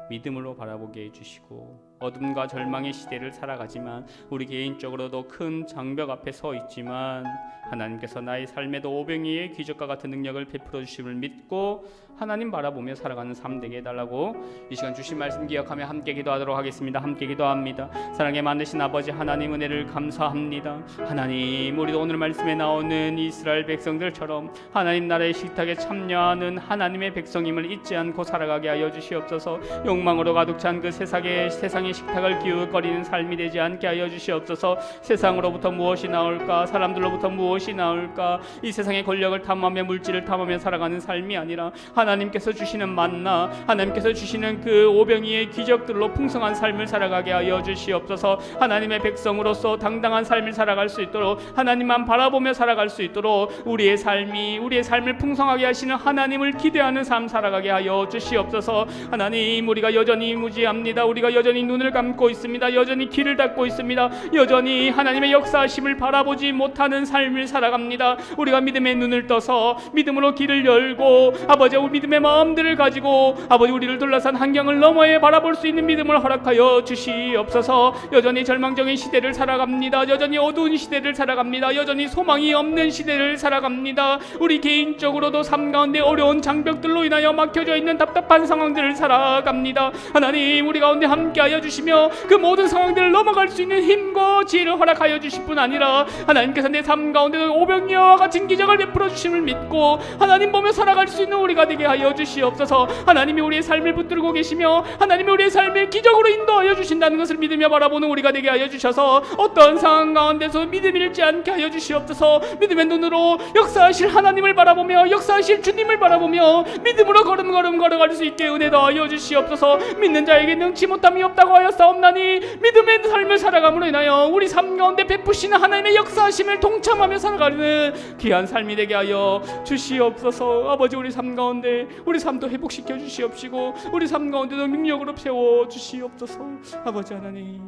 믿음으로 바라보게 해주시고 어둠과 절망의 시대를 살아가지만 우리 개인적으로도 큰 장벽 앞에 서 있지만 하나님께서 나의 삶에도 오병이의 기적과 같은 능력을 베풀어 주심을 믿고 하나님 바라보며 살아가는 삶 되게 해달라고 이 시간 주신 말씀 기억하며 함께 기도하도록 하겠습니다. 함께 기도합니다. 사랑에 많으신 아버지 하나님 은혜를 감사합니다. 하나님 우리도 오늘 말씀에 나오는 이스라엘 백성들처럼 하나님 나라의 식탁에 참여하는 하나님의 백성임을 잊지 않고 살아가게 하여 주시옵소서. 욕망으로 가득 찬 그 세상의 세상의 식탁을 기웃거리는 삶이 되지 않게 하여 주시옵소서. 세상으로부터 무엇이 나올까, 사람들로부터 무엇이 나올까, 이 세상의 권력을 탐하며 물질을 탐하며 살아가는 삶이 아니라 하나님께서 주시는 만나, 하나님께서 주시는 그 오병이의 기적들로 풍성한 삶을 살아가게 하여 주시옵소서. 하나님의 백성으로서 당당한 삶을 살아갈 수 있도록, 하나님만 바라보며 살아갈 수 있도록 우리의 삶을 풍성하게 하시는 하나님을 기대하는 삶 살아가게 하여 주시옵소서. 하나님, 우리가 여전히 무지합니다. 우리가 여전히 눈을 감고 있습니다. 여전히 귀를 닫고 있습니다. 여전히 하나님의 역사하심을 바라보지 못하는 삶을 살아갑니다. 우리가 믿음의 눈을 떠서 믿음으로 길을 열고 아버지, 믿음의 마음들을 가지고 아버지, 우리를 둘러싼 환경을 너머에 바라볼 수 있는 믿음을 허락하여 주시옵소서. 여전히 절망적인 시대를 살아갑니다. 여전히 어두운 시대를 살아갑니다. 여전히 소망이 없는 시대를 살아갑니다. 우리 개인적으로도 삶 가운데 어려운 장벽들로 인하여 막혀져 있는 답답한 상황들을 살아갑니다. 하나님, 우리 가운데 함께하여 주시며 그 모든 상황들을 넘어갈 수 있는 힘과 지혜를 허락하여 주실 뿐 아니라 하나님께서 내 삶 가운데도 오병이와 같은 기적을 베풀어 주심을 믿고 하나님 보며 살아갈 수 있는 우리가 되게 하여 주시옵소서. 하나님이 우리의 삶을 붙들고 계시며 하나님이 우리의 삶을 기적으로 인도하여 주신다는 것을 믿으며 바라보는 우리가 되게 하여 주셔서 어떠한 상황 가운데서 믿음 잃지 않게 하여 주시옵소서. 믿음의 눈으로 역사하실 하나님을 바라보며 역사하실 주님을 바라보며 믿음으로 걸음걸음 걸어갈 수 있게 은혜 더하여 주시옵소서. 믿는 자에게 능치 못함이 없다고 하였사옵나니 믿음의 삶을 살아감으로 인하여 우리 삶 가운데 베푸시는 하나님의 역사하심을 동참하며 살아가는 귀한 삶이 되게 하여 주시옵소서. 아버지, 우리 삶 가운데 우리 삶도 회복시켜 주시옵시고 우리 삶 가운데도 능력으로 세워 주시옵소서. 아버지 하나님,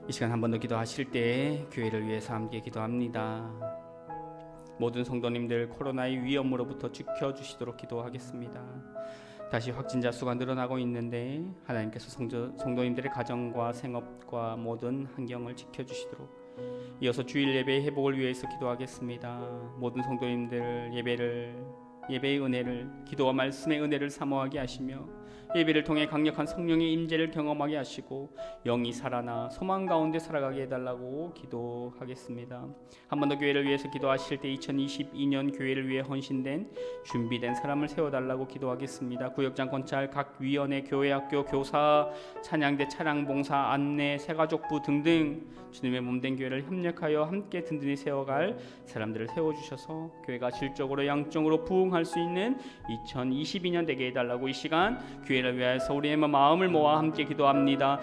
이 시간 한 번 더 기도하실 때 교회를 위해서 함께 기도합니다. 모든 성도님들 코로나의 위험으로부터 지켜주시도록 기도하겠습니다. 다시 확진자 수가 늘어나고 있는데 하나님께서 성도님들의 가정과 생업과 모든 환경을 지켜주시도록, 이어서 주일 예배의 회복을 위해서 기도하겠습니다. 모든 성도님들 예배의 은혜를, 기도와 말씀의 은혜를 사모하게 하시며 예배를 통해 강력한 성령의 임재를 경험하게 하시고 영이 살아나 소망 가운데 살아가게 해달라고 기도하겠습니다. 한 번 더 교회를 위해서 기도하실 때 2022년 교회를 위해 헌신된 준비된 사람을 세워달라고 기도하겠습니다. 구역장 권찰 각 위원회, 교회학교, 교사, 찬양대, 차량봉사, 안내, 새가족부 등등 주님의 몸된 교회를 협력하여 함께 든든히 세워갈 사람들을 세워주셔서 교회가 질적으로 양적으로 부흥할 수 있는 2022년 되게 해달라고 이 시간 교회를 위해서 우리의 마음을 모아 함께 기도하겠습니다.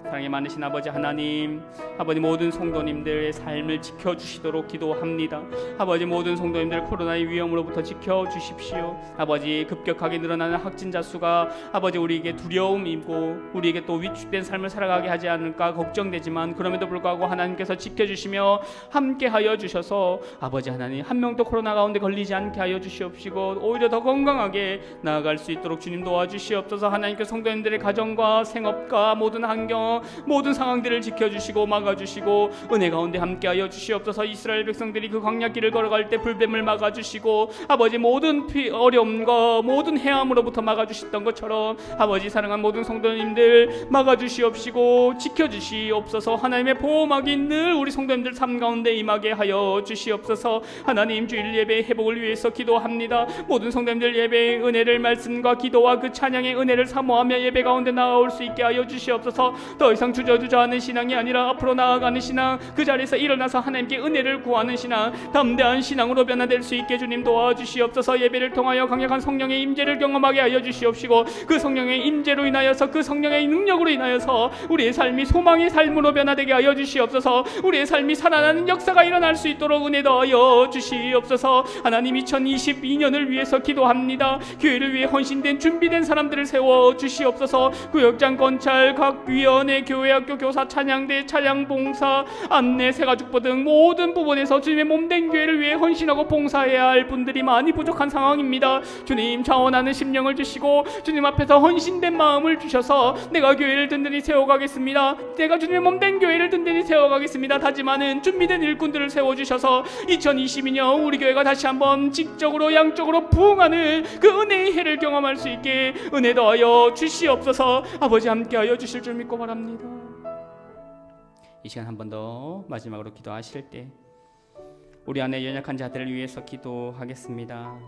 사랑이 많으신 아버지 하나님, 아버지 모든 성도님들의 삶을 지켜주시도록 기도합니다. 아버지 모든 성도님들 코로나의 위험으로부터 지켜주십시오. 아버지 급격하게 늘어나는 확진자 수가 아버지 우리에게 두려움이고 우리에게 또 위축된 삶을 살아가게 하지 않을까 걱정되지만 그럼에도 불구하고 하나님께서 지켜주시며 함께하여 주셔서 아버지 하나님 한 명도 코로나 가운데 걸리지 않게 하여 주시옵시고 오히려 더 건강하게 나아갈 수 있도록 주님 도와주시옵소서. 하나님께서 성도님들의 가정과 생업과 모든 환경, 모든 상황들을 지켜주시고 막아주시고 은혜 가운데 함께하여 주시옵소서. 이스라엘 백성들이 그 광야길을 걸어갈 때 불뱀을 막아주시고 아버지 모든 어려움과 모든 해함으로부터 막아주셨던 것처럼 아버지 사랑한 모든 성도님들 막아주시옵시고 지켜주시옵소서. 하나님의 보호막이 늘 우리 성도님들 삶 가운데 임하게 하여 주시옵소서. 하나님 주일 예배 회복을 위해서 기도합니다. 모든 성도님들 예배의 은혜를 말씀과 기도와 그 찬양의 은혜를 사모하며 예배 가운데 나아올 수 있게 하여 주시옵소서. 더 이상 주저주저하는 신앙이 아니라 앞으로 나아가는 신앙, 그 자리에서 일어나서 하나님께 은혜를 구하는 신앙, 담대한 신앙으로 변화될 수 있게 주님 도와주시옵소서. 예배를 통하여 강력한 성령의 임재를 경험하게 하여 주시옵시고 그 성령의 임재로 인하여서 그 성령의 능력으로 인하여서 우리의 삶이 소망의 삶으로 변화되게 하여 주시옵소서. 우리의 삶이 살아나는 역사가 일어날 수 있도록 은혜 더하여 주시옵소서. 하나님 2022년을 위해서 기도합니다. 교회를 위해 헌신된 준비된 사람들을 세워 주시옵소서. 구역장 권찰 각 위원회, 교회학교, 교사, 찬양대, 찬양봉사, 안내, 새가족부 등 모든 부분에서 주님의 몸된 교회를 위해 헌신하고 봉사해야 할 분들이 많이 부족한 상황입니다. 주님 자원하는 심령을 주시고 주님 앞에서 헌신된 마음을 주셔서 내가 교회를 든든히 세워가겠습니다. 내가 주님의 몸된 교회를 든든히 세워가겠습니다. 다짐하는 준비된 일꾼들을 세워주셔서 2022년 우리 교회가 다시 한번 직적으로 양적으로 부흥하는 그 은혜의 해를 경험할 수 있게 은혜 더하여 주시옵소서. 아버지 함께하여 주실 줄 믿고 바랍니다. 이 시간 한 번 더 마지막으로 기도하실 때 우리 안에 연약한 자들을 위해서 기도하겠습니다.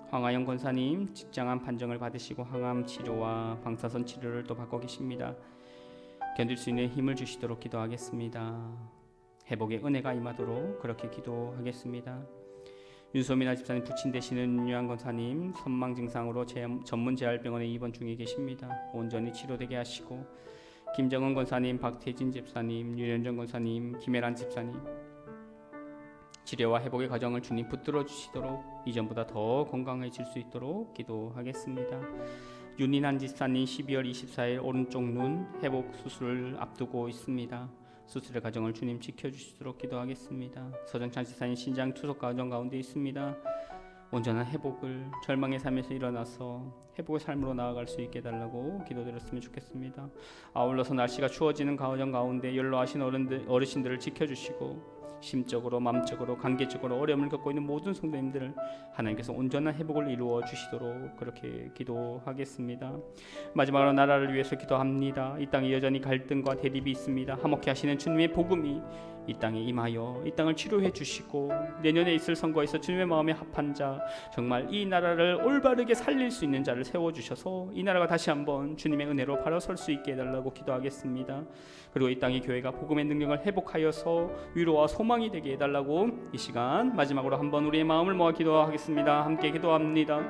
황하영 권사님 직장암 판정을 받으시고 항암 치료와 방사선 치료를 또 받고 계십니다. 견딜 수 있는 힘을 주시도록 기도하겠습니다. 회복의 은혜가 임하도록 그렇게 기도하겠습니다. 윤소민아 집사님 부친 되시는 윤유한 권사님 선망 증상으로 전문 재활병원에 입원 중에 계십니다. 온전히 치료되게 하시고 김정은 권사님, 박태진 집사님, 윤현정 권사님, 김혜란 집사님 치료와 회복의 과정을 주님 붙들어 주시도록 이전보다 더 건강해질 수 있도록 기도하겠습니다. 윤인한 집사님 12월 24일 오른쪽 눈 회복 수술을 앞두고 있습니다. 수술의 과정을 주님 지켜주시도록 기도하겠습니다. 서정찬 집사님 신장 투석 과정 가운데 있습니다. 온전한 회복을 절망의 삶에서 일어나서 회복의 삶으로 나아갈 수 있게 해달라고 기도드렸으면 좋겠습니다. 아울러서 날씨가 추워지는 과정 가운데 연로하신 어르신들을 지켜주시고 심적으로, 마음적으로, 관계적으로 어려움을 겪고 있는 모든 성도님들 하나님께서 온전한 회복을 이루어 주시도록 그렇게 기도하겠습니다. 마지막으로 나라를 위해서 기도합니다. 이 땅에 여전히 갈등과 대립이 있습니다. 화목케 하시는 주님의 복음이 이 땅에 임하여 이 땅을 치료해 주시고 내년에 있을 선거에서 주님의 마음에 합한 자, 정말 이 나라를 올바르게 살릴 수 있는 자를 세워주셔서 이 나라가 다시 한번 주님의 은혜로 바로 설 수 있게 해달라고 기도하겠습니다. 그리고 이 땅의 교회가 복음의 능력을 회복하여서 위로와 소망이 되게 해달라고 이 시간 마지막으로 한번 우리의 마음을 모아 기도하겠습니다. 함께 기도합니다.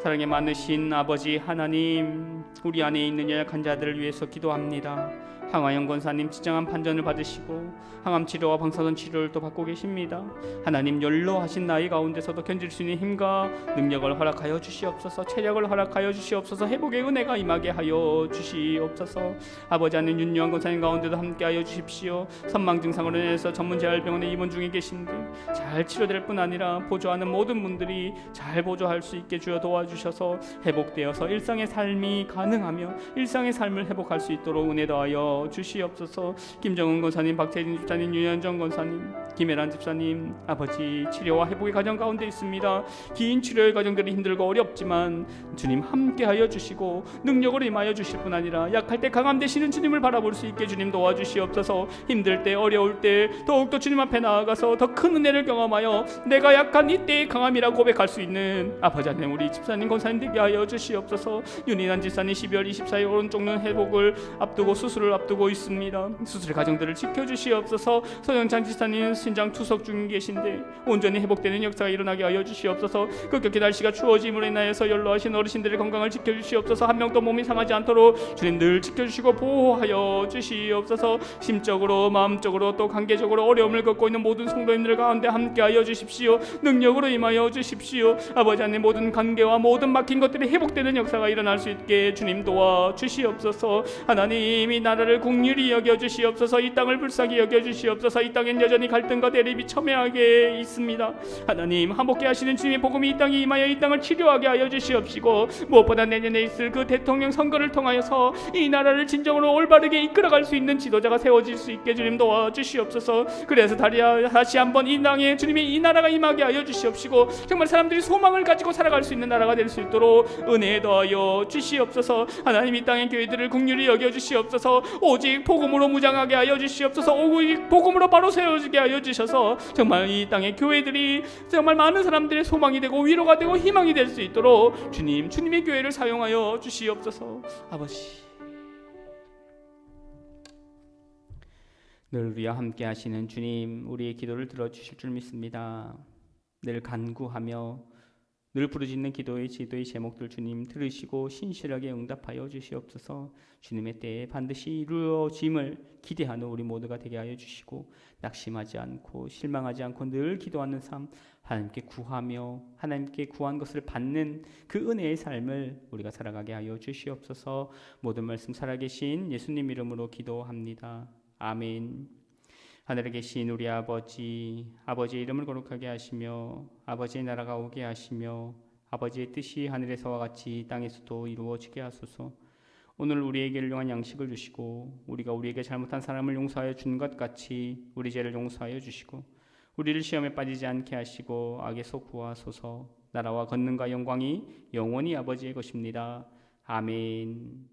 사랑에 많으신 아버지 하나님, 우리 안에 있는 연약한 자들을 위해서 기도합니다. 황하영 권사님 직장암 판정을 받으시고 항암 치료와 방사선 치료를 또 받고 계십니다. 하나님, 연로하신 나이 가운데서도 견딜 수 있는 힘과 능력을 허락하여 주시옵소서. 체력을 허락하여 주시옵소서. 회복의 은혜가 임하게 하여 주시옵소서. 아버지 하나님, 윤유한 권사님 가운데도 함께하여 주십시오. 선망 증상으로 인해서 전문 재활병원에 입원 중에 계신데 잘 치료될 뿐 아니라 보조하는 모든 분들이 잘 보조할 수 있게 주여 도와주셔서 회복되어서 일상의 삶이 가능하며 일상의 삶을 회복할 수 있도록 은혜 더하여 주시옵소서. 김정은 권사님, 박태진 집사님, 윤현정 권사님, 김혜란 집사님, 아버지 치료와 회복의 과정 가운데 있습니다. 긴 치료의 과정들이 힘들고 어렵지만 주님 함께하여 주시고 능력으로 임하여 주실 뿐 아니라 약할 때 강함 되시는 주님을 바라볼 수 있게 주님 도와주시옵소서. 힘들 때, 어려울 때 더욱더 주님 앞에 나아가서 더 큰 은혜를 경험하여 내가 약한 이때의 강함이라 고백할 수 있는 아버지 하나님, 우리 집사님 권사님 되게 하여 주시옵소서. 윤인한 집사님 12월 24일 오른쪽 눈 회복을 앞두고 수술을 앞두고 있습니다. 수술의 과정들을 지켜주시옵소서. 서영찬 집사님 신장 투석 중에 계신데 온전히 회복되는 역사가 일어나게 하여 주시옵소서. 급격히 날씨가 추워짐으로 인하여서 연로하신 어르신들의 건강을 지켜주시옵소서. 한 명도 몸이 상하지 않도록 주님 늘 지켜주시고 보호하여 주시옵소서. 심적으로, 마음적으로 또 관계적으로 어려움을 겪고 있는 모든 성도님들 가운데 함께하여 주십시오. 능력으로 임하여 주십시오. 아버지 하나님, 모든 관계와 모든 막힌 것들이 회복되는 역사가 일어날 수 있게 주님 도와 주시옵소서. 하나님, 이 나라를 긍휼히 여겨 주시옵소서. 이 땅을 불쌍히 여겨 주시옵소서. 이 땅엔 여전히 갈등과 대립이 첨예하게 있습니다. 하나님, 화목케 하시는 주님의 복음이 이 땅에 임하여 이 땅을 치료하게 하여 주시옵시고 무엇보다 내년에 있을 그 대통령 선거를 통하여서 이 나라를 진정으로 올바르게 이끌어갈 수 있는 지도자가 세워질 수 있게 주님 도와주시옵소서. 그래서 다시 한번 이 땅에 주님의 이 나라가 임하게 하여 주시옵시고 정말 사람들이 소망을 가지고 살아갈 수 있는 나라가 될 수 있도록 은혜 더하여 주시옵소서. 하나님, 이 땅의 교회들을 긍휼히 여겨 주시옵소서. 오직 복음으로 무장하게 하여 주시옵소서. 오직 복음으로 바로 세워지게 하여 주셔서 정말 이 땅의 교회들이 정말 많은 사람들의 소망이 되고 위로가 되고 희망이 될 수 있도록 주님의 교회를 사용하여 주시옵소서. 아버지, 늘 우리와 함께 하시는 주님, 우리의 기도를 들어주실 줄 믿습니다. 늘 간구하며 늘 부르짖는 기도의 제목들 주님 들으시고 신실하게 응답하여 주시옵소서. 주님의 때에 반드시 이루어짐을 기대하는 우리 모두가 되게 하여 주시고 낙심하지 않고 실망하지 않고 늘 기도하는 삶, 하나님께 구하며 하나님께 구한 것을 받는 그 은혜의 삶을 우리가 살아가게 하여 주시옵소서. 모든 말씀 살아계신 예수님 이름으로 기도합니다. 아멘. 하늘에 계신 우리 아버지의 이름을 거룩하게 하시며 아버지의 나라가 오게 하시며 아버지의 뜻이 하늘에서와 같이 땅에서도 이루어지게 하소서. 오늘 우리에게 일용할 양식을 주시고 우리가 우리에게 잘못한 사람을 용서하여 준 것 같이 우리 죄를 용서하여 주시고 우리를 시험에 빠지지 않게 하시고 악에서 구하소서. 나라와 권능과 영광이 영원히 아버지의 것입니다. 아멘.